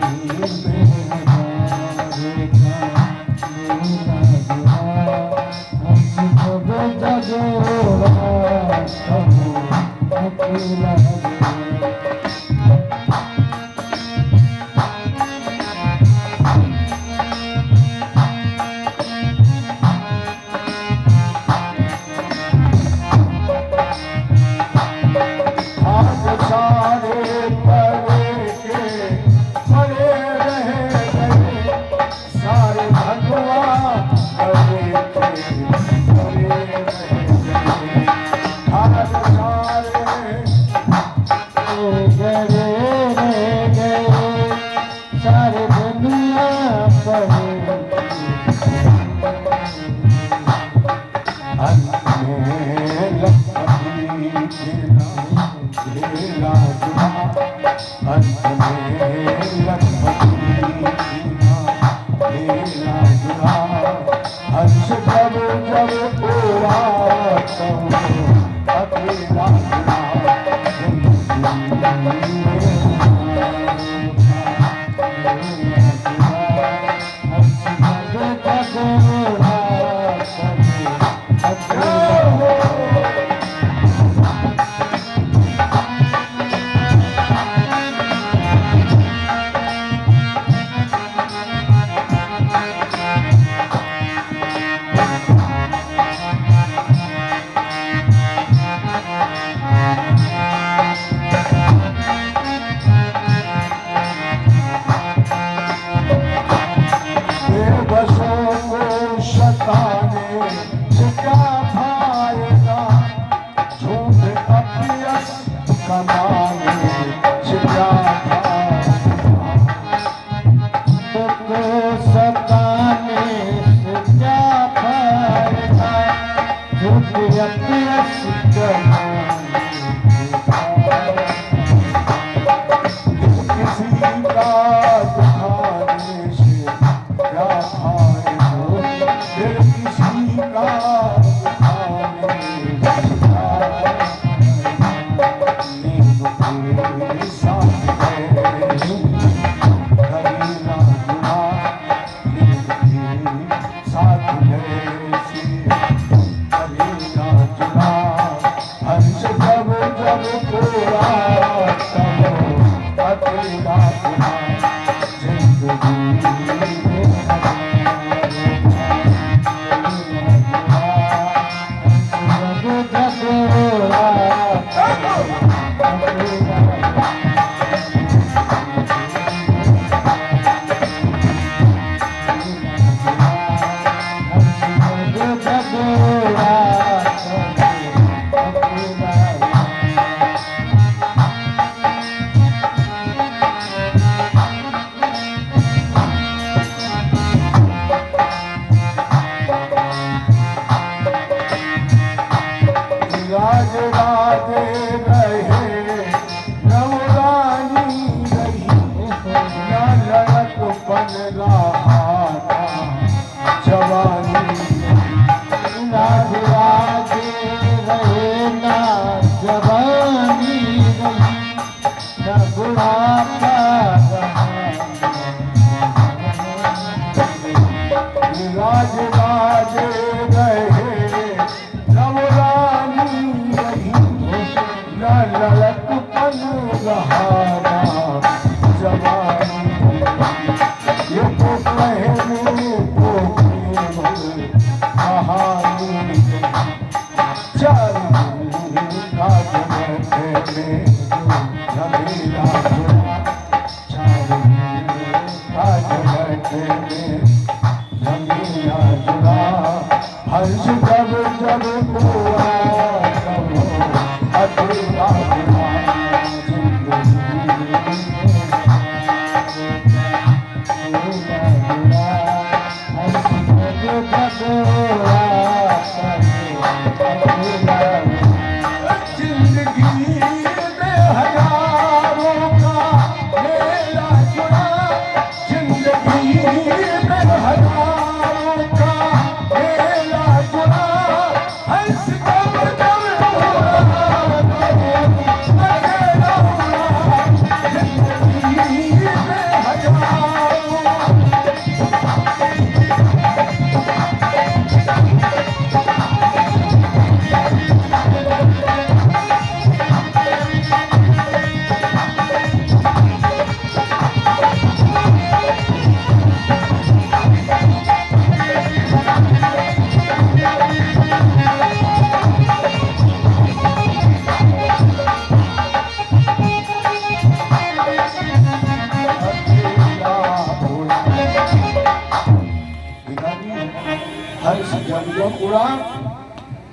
[SPEAKER 1] हंस जब जब पूरा अकेला उड़ा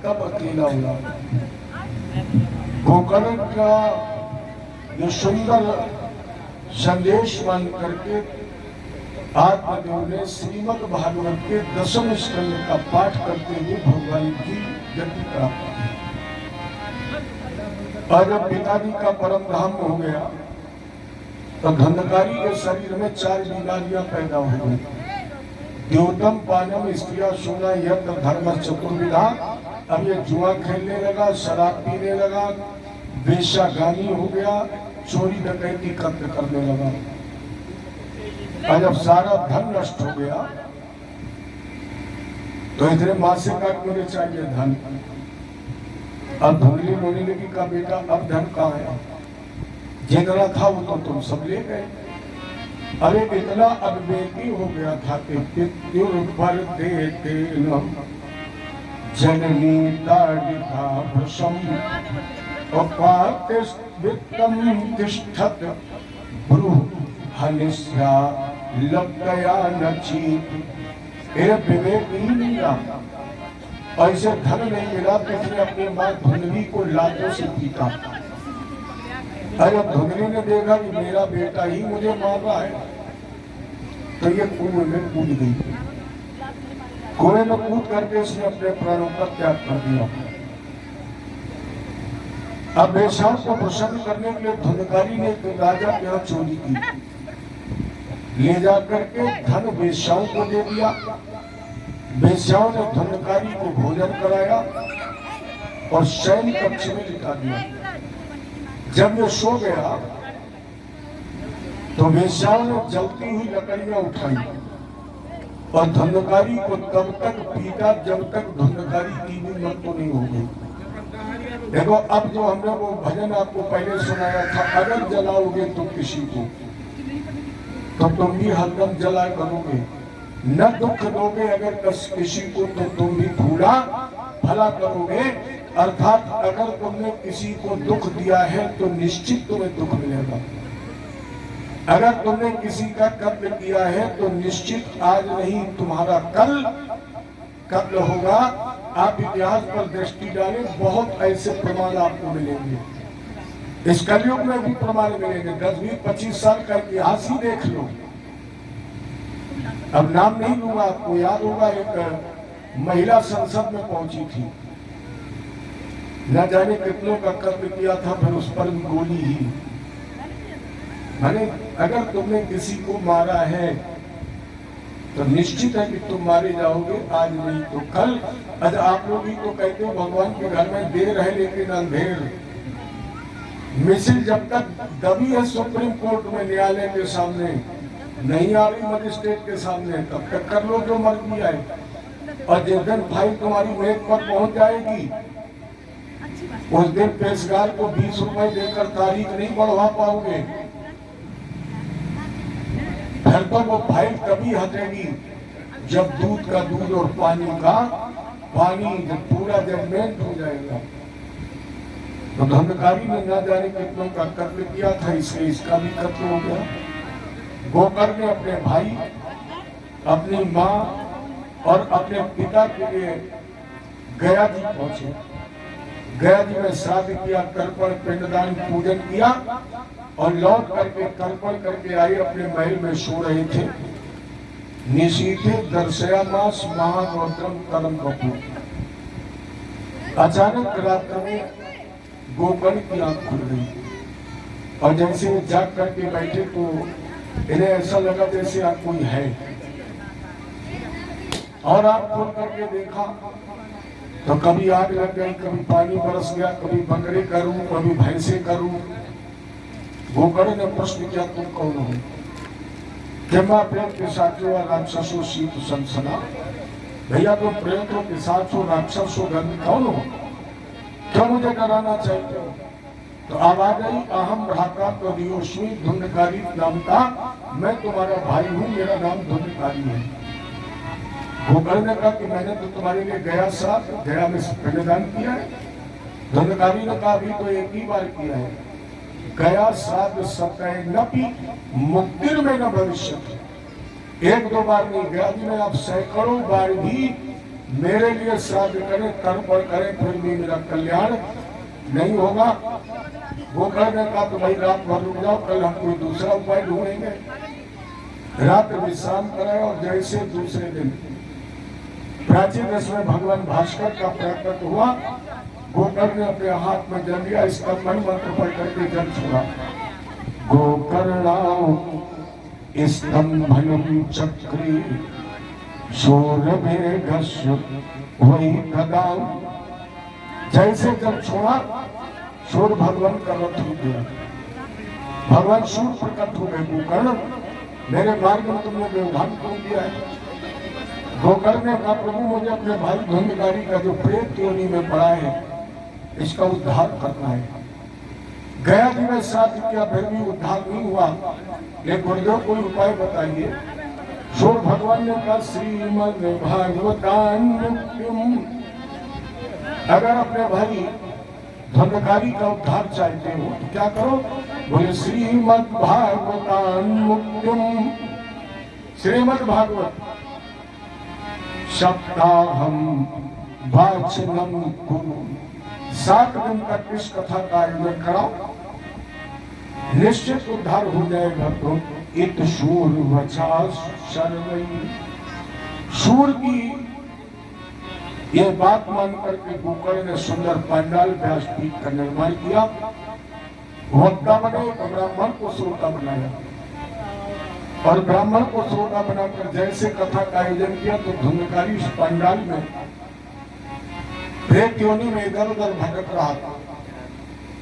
[SPEAKER 1] कब अकेला उड़ा। गोकर्ण का ये सुंदर संदेश मान करके आत्मदेव ने श्रीमद् भागवत के 10वें स्कंद का पाठ करते हुए भगवान की गति प्राप्त की। और जब पिताजी का परम धाम हो गया तो धंधकारी के शरीर में 4 बीमारियां पैदा हो गई। द्योतम पानम स्त्रिया सोना यज्ञ धर्म चतुर्विधा। अब ये जुआ खेलने लगा, शराब पीने लगा, वेश्यागानी हो गया, चोरी डकैती कत्ल करने लगा। और जब सारा धन नष्ट हो गया तो इतने माँ से कहा मुझे चाहिए धन। अब धुंधली रोने लगी, कहा बेटा अब धन कहाँ है, जितना था वो तो तुम सब ले गए। अरे इतना अविवेकी हो गया था कि पितृ पर देते जननी ताड़िका भृशम वित्तम तिष्ठत ब्रूह हनिस्या लब्धया नचीत। विवेक ही नहीं रहा, ऐसे धन नहीं मिला तो उसने अपने माँ धुंधली को लातों से पीटा। अरे धुंधली ने देखा कि मेरा बेटा ही मुझे मार रहा है तो ये कुएं में कूद गई। कुएं में कूद करके उसने अपने प्राणों का त्याग कर दिया। अब वेश्याओं को प्रसन्न करने के लिए धुंधकारी ने राजा के यहाँ चोरी की, ले जाकर के धन वेश्याओं को दे दिया। वेश्याओं ने धुंधकारी को भोजन कराया और शयन कक्ष में लिटा दिया। जब ये सो गया तो वेश्याओं ने जलती हुई लकड़ियां उठाई और धुंधकारी को तब तक पीटा जब तक धुंधकारी 3 दिन मत तो नहीं हो गई। देखो अब जो हमने वो भजन आपको पहले सुनाया था, अगर जलाओगे तुम किसी को तो तुम भी हरदम जला करोगे, न दुख दोगे अगर किसी को तो तुम भी थोड़ा भला करोगे। अर्थात अगर तुमने किसी को दुख दिया है तो निश्चित तुम्हें दुख मिलेगा। अगर तुमने किसी का कत्ल किया है तो निश्चित आज नहीं तुम्हारा कल कत्ल होगा। आप इतिहास पर दृष्टि डालें, बहुत ऐसे प्रमाण आपको मिलेंगे। इस कलयुग में भी प्रमाण मिलेंगे। 10-20-25 साल का इतिहास ही देख लो। अब नाम नहीं लूंगा, आपको याद होगा एक महिला संसद में पहुंची थी, न जाने कितनों का कत्ल किया था, फिर उस पर भी गोली ही। माने अगर तुमने किसी को मारा है तो निश्चित है कि तुम मारे जाओगे, आज नहीं तो कल। अच्छा आप लोग ही तो कहते हो भगवान के घर में देर है लेकिन अंधेर। मिसिल जब तक दबी है सुप्रीम कोर्ट में, न्यायालय के सामने नहीं आ रही, मजिस्ट्रेट के सामने, तब तक कर लो जो मर्जी आए। और जिस दिन फाइल तुम्हारी मेज पर पहुंच जाएगी उस दिन पेशकार को 20 रुपए देकर तारीख नहीं बढ़वा पाओगे। फिर तो वो फाइल कभी हटेगी जब दूध का दूध और पानी का पानी, जब पूरा जजमेंट हो जाएगा। तो धुंधकारी ने न जाने कितनों का कत्ल किया था, इसलिए इसका भी कत्ल हो गया। गोकर ने अपने भाई, अपनी माँ और अपने पिता के लिए गया जी पहुंचे। गया जी में श्राद्ध किया, तर्पण पिंडदान पूजन किया और लौट करके तर्पण करके आए। अपने महल में सो रहे थे। निशीथे दर्शयामास महागौतम करम बपू। अचानक रात्र में गोकर्ण की आंख खुल गई और जैसे वो जाग करके बैठे तो इन्हें ऐसा लगा जैसे आप कोई है। और आप खोल करके देखा तो कभी आग लग गई, कभी पानी बरस गया, कभी बकरे करूं, कभी भैंसे करूं। गोकर्ण ने प्रश्न किया तुम कौन हो? जमा प्रेत के साथियों राक्षसों शीत संसना। भैया तुम प्रेतों के साथ हो, राक्षस हो, गंध कौन हो? क्यों मुझे डराना चाहते हो? तो आवाज आई अहम भ्राता त्वदीयोस्मि धुंधकारी नाम का, मैं तुम्हारा भाई हूँ, मेरा नाम धुंधकारी है। गोकर्ण ने कहा कि मैंने तो तुम्हारे लिए गया में पिंडदान किया है। धुंधकारी ने कहा अभी तो एक ही बार किया है। गया श्राद्ध सतय नपि मुक्तिर में न भविष्य। 1-2 बार नहीं गया जी, मैं आप सैकड़ों बार भी मेरे लिए श्राद्ध करें, तर्पण करें, फिर भी मेरा कल्याण नहीं होगा। गोकर्ण ने कहा तो भाई रात भर रुक जाओ, कल हम कोई दूसरा उपाय ढूंढेंगे। रात विश्राम कराया और जैसे दूसरे दिन प्राचीन देश में भगवान भास्कर का प्रकट हुआ। गोकर्ण ने अपने हाथ में जल लिया, इसका मन मंत्र पढ़ करके जल छोड़ा। गोकर्णाओ स्तंभनम चक्री शोर बेगस्य वही कदा। जैसे जब छोड़ा शोर भगवान का रथ हो गया, भगवान सूर प्रकट हो गए। गोकर्ण मेरे मार्ग में तुमने व्यवधान क्यों दिया है? गोकर्ण ने कहा प्रभु मुझे अपने भाई धुंधकारी का जो प्रेत योनि में पड़ा है इसका उद्धार करना है। गया जी में साथ किया फिर भी उद्धार नहीं हुआ। लेकिन गुरुदेव कोई उपाय बताइए। शोर भगवान ने कहा श्रीमद् भागवतान्मुक्तिम्, अगर अपने भाई धुंधकारी का उद्धार चाहते हो तो क्या करो? बोले श्रीमद् भागवतान्मुक्तिम्। श्रीमद् भागवत सप्ताहम वाचनम कुरु, 7 दिन तक इस कथा का आयोजन कराओ, निश्चित उद्धार हो जाएगा। तो इत शूर वचा शर्वई, शूर की यह बात मान करके गोकर्ण ने सुंदर पंडाल व्यासपीठ का निर्माण किया। वक्ता बने तो ब्राह्मण को श्रोता बनाया और ब्राह्मण को श्रोता बनाकर जैसे कथा का आयोजन किया तो धुंधकारी इस पंडाल में प्रेत योनि में इधर उधर भटक रहा था।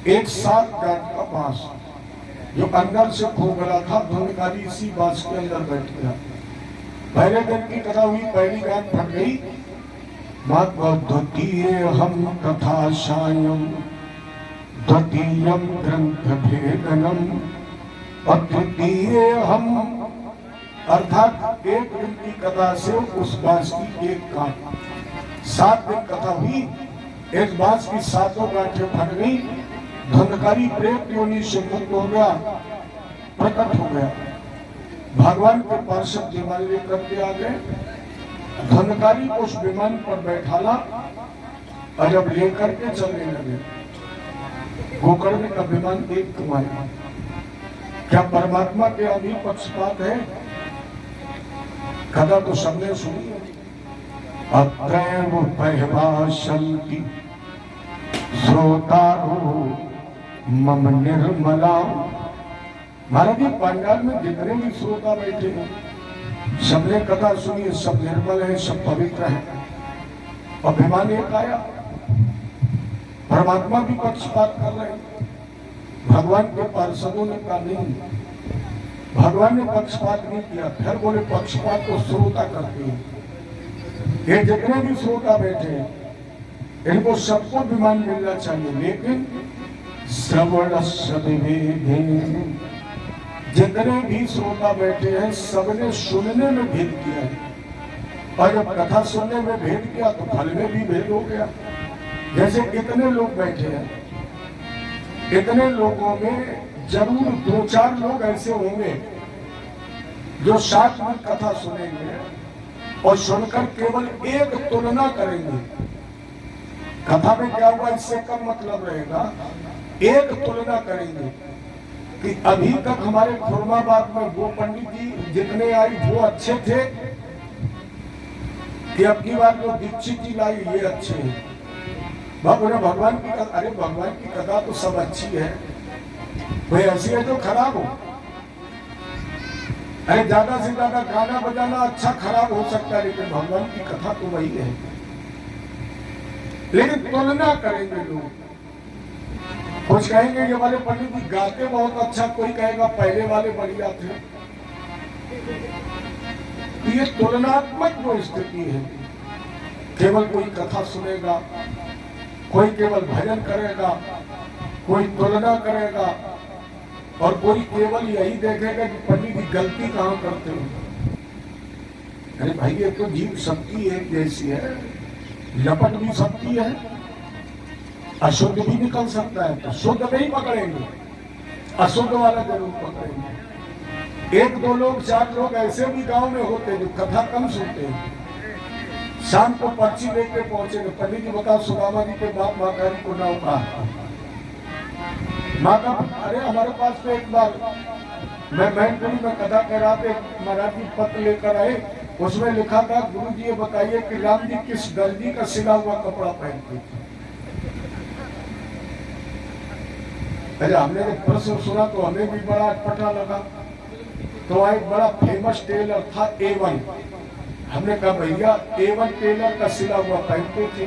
[SPEAKER 1] एक 7 गांठ का बांस जो अंदर से खोखला था, धुंधकारी इसी बांस के अंदर बैठ गया। पहले दिन की कथा हुई, पहली गांठ फट गई। द्वितीय हम कथा सायं द्वितीयम ग्रंथ भेदनम, और तृतीय हम अर्थात एक दिन की कथा से उस बांस की एक गांठ। 7 दिन कथा हुई, एक बांस की 7 गांठें फट गई। धुंधकारी प्रेत योनि से मुक्त हो गया, प्रकट हो गया। भगवान के पार्षद विमान लेकर के आ गए। धुंधकारी को उस विमान पर बैठाला और जब लेकर के चलने लगे, गोकर्ण का विमान देख तुम्हारे क्या परमात्मा के अभी पक्षपात है? कथा तो सबने सुनी। अत्रैव पहवाशन्ति श्रोतारो मम निर्मला। महाराज पंडाल में जितने भी श्रोता बैठे हैं सबने कथा सुनी, सब निर्मल है, सब पवित्र है। और विमान एक आया, परमात्मा भी पक्षपात कर रहे हैं। भगवान के पार्षदों ने कहा नहीं, भगवान ने पक्षपात नहीं किया। फिर बोले पक्षपात को श्रोता करते हैं। ये जितने भी श्रोता बैठे हैं इनको सबको विमान मिलना चाहिए, लेकिन श्रवण सद्वेदे, जितने भी श्रोता बैठे हैं सबने सुनने में भेद किया है। और जब कथा सुनने में भेद किया तो फल में भी भेद हो गया। जैसे इतने लोग बैठे हैं, इतने लोगों में जरूर 2-4 लोग ऐसे होंगे जो साथ में कथा सुनेंगे और सुनकर केवल एक तुलना करेंगे। कथा में क्या हुआ इससे कम मतलब रहेगा, एक तुलना करेंगे कि अभी तक हमारे खुरमाबाद में वो पंडित जी जितने आई वो अच्छे थे कि अब की बार जो दीक्षित जी लाई ये अच्छे हैं। भगवान की कथा, अरे भगवान की कथा तो सब अच्छी है, कोई ऐसी है जो खराब हो? अरे ज्यादा से ज्यादा गाना बजाना अच्छा खराब हो सकता है, लेकिन भगवान की कथा तो वही है। लेकिन तुलना करेंगे लोग, कुछ कहेंगे ये वाले पंडित जी गाते बहुत अच्छा, कोई कहेगा पहले वाले बढ़िया थे। ये तुलनात्मक जो स्थिति है, केवल कोई कथा सुनेगा, कोई केवल भजन करेगा, कोई तुलना करेगा और कोई केवल यही देखेगा कि पंडित जी गलती कहां करते हो। अरे भाई ये तो जीव सबकी एक जैसी है, लपट भी सबकी है, अशुद्ध भी निकल सकता है, तो शुद्ध नहीं पकड़ेंगे, अशुद्ध वाला जरूर पकड़ेंगे। 1-2 लोग 4 लोग ऐसे भी गांव में होते जो कथा कम सुनते हैं। शाम को पर्ची लेके पहुंचे, पंडित जी बताओ सुदामा जी के बाप मातारी को नाम कहा। माता, अरे हमारे पास तो एक बार मैं बैंकपुरी में कथा कह रहा था, मराठी पत्र लेकर आए, उसमें लिखा था गुरु जी ये बताइए कि राम जी किस दर्जी का सिला हुआ कपड़ा पहनते थे। अरे हमने जब प्रश्न सुना तो हमें भी बड़ा अटपटा लगा। तो एक बड़ा फेमस टेलर था A1, हमने कहा भैया एवन टेलर का सिला हुआ पहनते थे।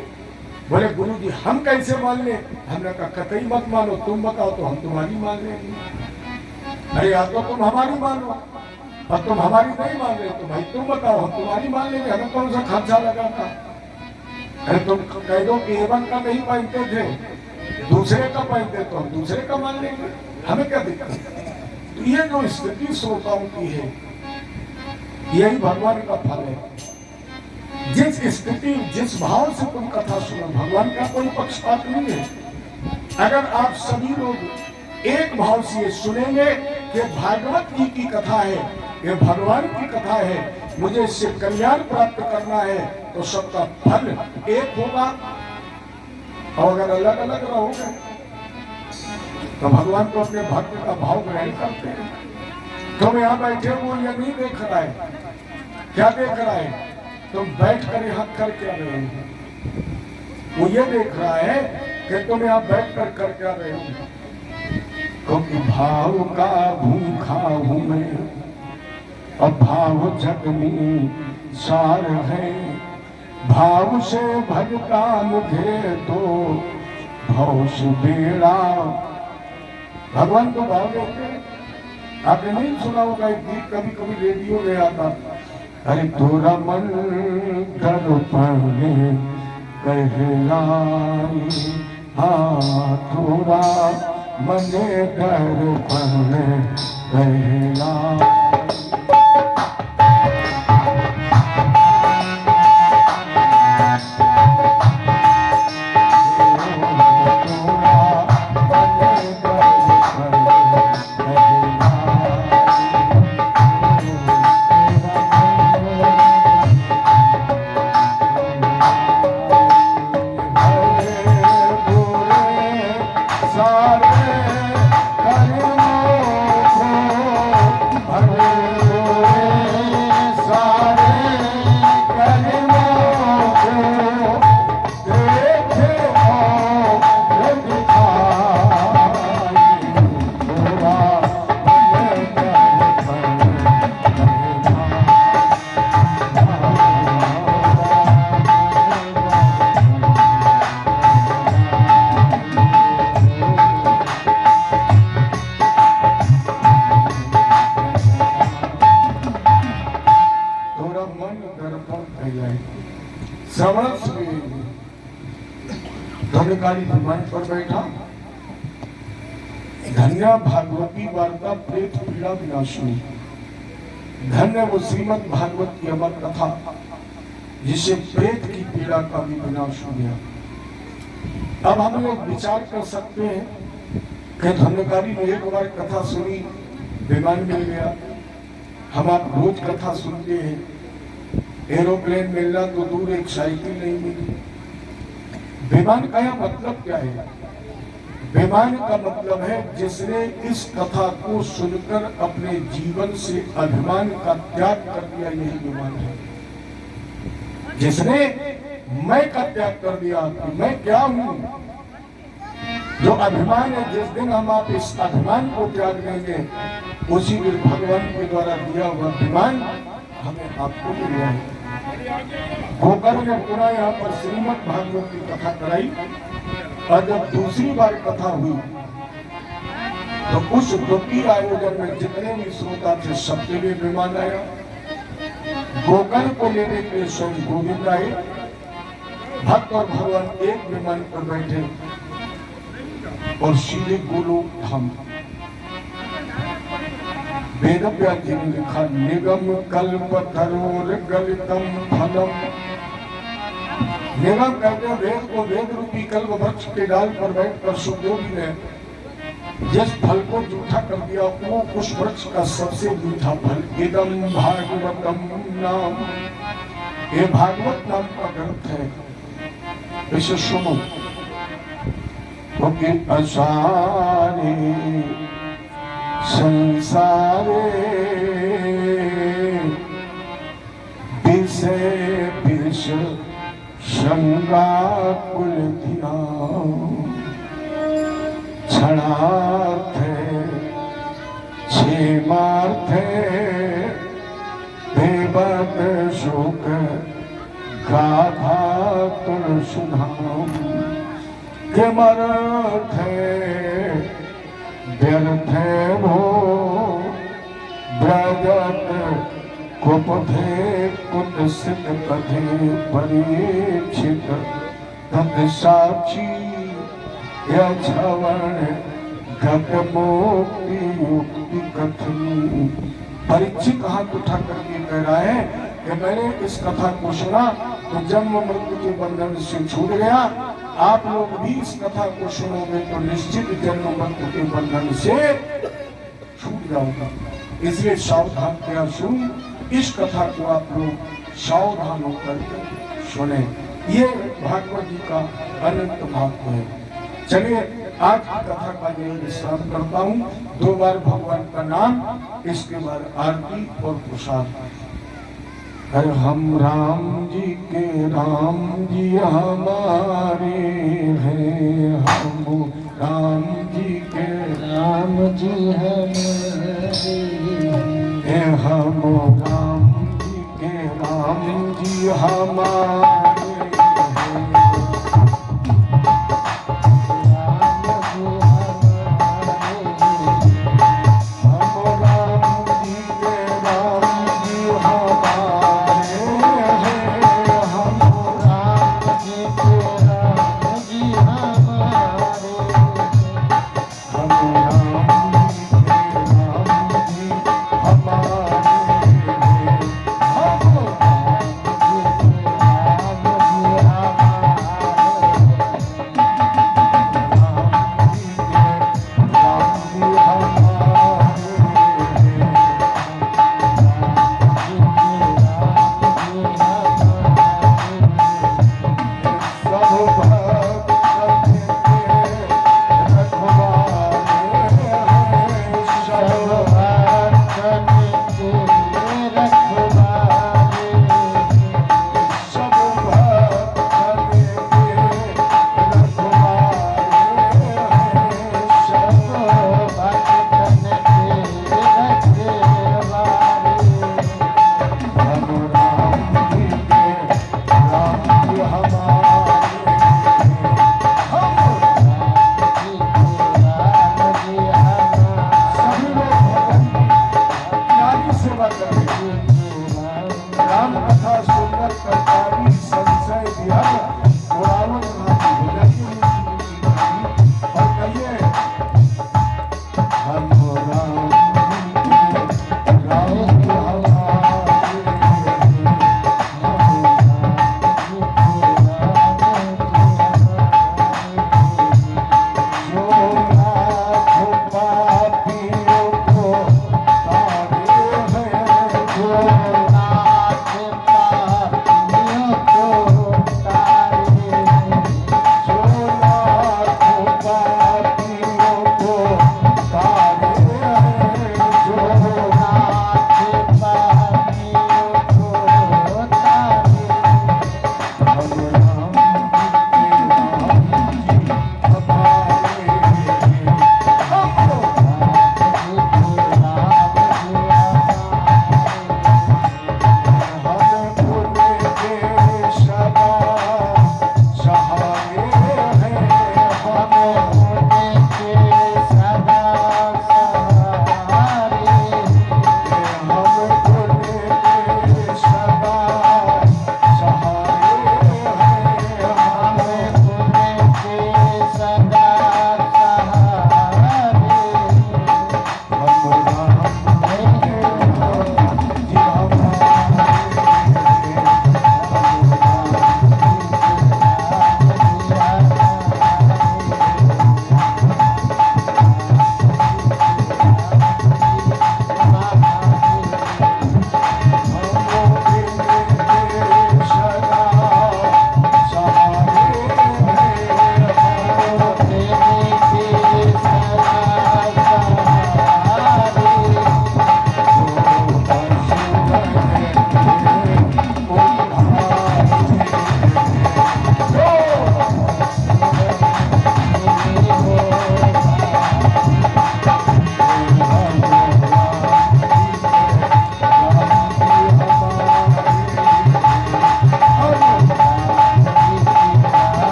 [SPEAKER 1] बोले गुरु जी हम कैसे मान ले? हमने कहा कतई मत मानो, तुम बताओ तो हम तुम्हारी मान लेंगे। अरे या तो तुम हमारी मानो और तुम हमारी नहीं मान रहे तो भाई तुम बताओ, हम तुम्हारी मान लेंगे, हमें कौन सा खर्चा लगा था? अरे तुम कह दो कि एवन का नहीं पहनते थे, दूसरे का पहनते तो हम दूसरे का मान लेंगे, हमें क्या दिक्कत? तो ये जो स्थिति श्रोताओं की है यही भगवान का फल है। जिस स्थिति जिस भाव से तुम कथा सुनो, भगवान का कोई पक्षपात नहीं है। अगर आप सभी लोग एक भाव से सुनेंगे कि भागवत जी की कथा है, ये भगवान की कथा है, मुझे इससे कल्याण प्राप्त करना है, तो सबका फल एक होगा। और अगर अलग अलग रहोगे तो भगवान को अपने भक्त का भाव ग्रहण करते हैं। तुम यहाँ बैठे हो ये नहीं देख रहा है, क्या देख रहा है? तुम बैठ कर यहाँ कर क्या रहे हो? वो ये देख रहा है कि तुम यहाँ बैठ कर क्या रहे हो। क्योंकि भाव का भूखा हूं मैं और भाव जग में सार है, भाव से भजता मुझे तो भौस बेड़ा। भगवान को भाव देते। आपने नहीं सुना होगा एक गीत कभी कभी रेडियो में आता, अरे तोरा मन दर्पण कहलाई, हाँ थोड़ा मने दर्पण कहलाई। पर बैठा धन्य भागवती वार्ता प्रेत पीड़ा विनाशिनी। धन्य वो श्रीमद भागवत की अमर कथा जिससे प्रेत की पीड़ा का भी विनाश हो गया। अब हम लोग विचार कर सकते हैं कि धन्यकारी ने एक बार कथा सुनी, विमान मिल गया। हम आप रोज कथा सुनते हैं, एरोप्लेन मिलना तो दूर, एक साइकिल नहीं मिली। विमान का यह मतलब क्या है? विमान का मतलब है जिसने इस कथा को सुनकर अपने जीवन से अभिमान का त्याग कर दिया, यही विमान है। जिसने मैं का त्याग कर दिया कि मैं क्या हूं, जो अभिमान है, जिस दिन हम आप इस अभिमान को त्याग देंगे उसी दिन भगवान के द्वारा दिया हुआ विमान हमें आपको मिल जाएगा। गोकर ने पूरा यहाँ पर श्रीमद भागवत की कथा कराई और जब दूसरी बार कथा हुई तो उस द्वितीय आयोजन में जितने भी श्रोता थे सबके लिए विमान आया। गोकर को लेने के लिए स्वयं गोविंद आए। भक्त और भगवान एक विमान पर बैठे और सीधे गोलोक धाम। वेद व्यास जी ने लिखा, निगम कल्प तरोर गलितम फलम। निगम कहते हैं वेद को, वेद रूपी कल्प वृक्ष के डाल पर बैठकर सुखदेव ने जिस फल को जूठा कर दिया वो उस वृक्ष का सबसे मीठा फल। इदम भागवतम नाम, ये भागवत नाम का ग्रंथ है, इसे सुनो। क्योंकि असारे संसारे विषय विष संगाकुल ध्यान, क्षणार्थ क्षेमार्थ बेबद जोग गाधा तुलसीधाम के मरथ व्यर्थ भो ब्रजत कुपधे कुत्सित कधे परीक्षित तद साक्षी यवन गत मोक्ति युक्ति कथनी। परीक्षित हाथ उठा करके कह रहा है कि मैंने इस कथा को सुना तो जन्म मृत्यु के बंधन से छूट गया। आप लोग भी इस कथा को सुनोगे तो निश्चित जन्म मृत्यु के बंधन से छूट जाओगे। इसलिए सावधान क्या सुन, इस कथा को आप लोग सावधान होकर सुने। ये भागवत जी का अनंत महत्व है। चलिए आज की कथा का यही विश्राम करता हूँ। 2 बार भगवान का नाम, इसके बाद आरती और प्रसाद। अरे हम राम जी के राम जी हमारे हैं, हम राम जी के
[SPEAKER 2] राम जी हमारे
[SPEAKER 1] हैं, हम राम जी के राम जी हमारे राम कथा सुंदर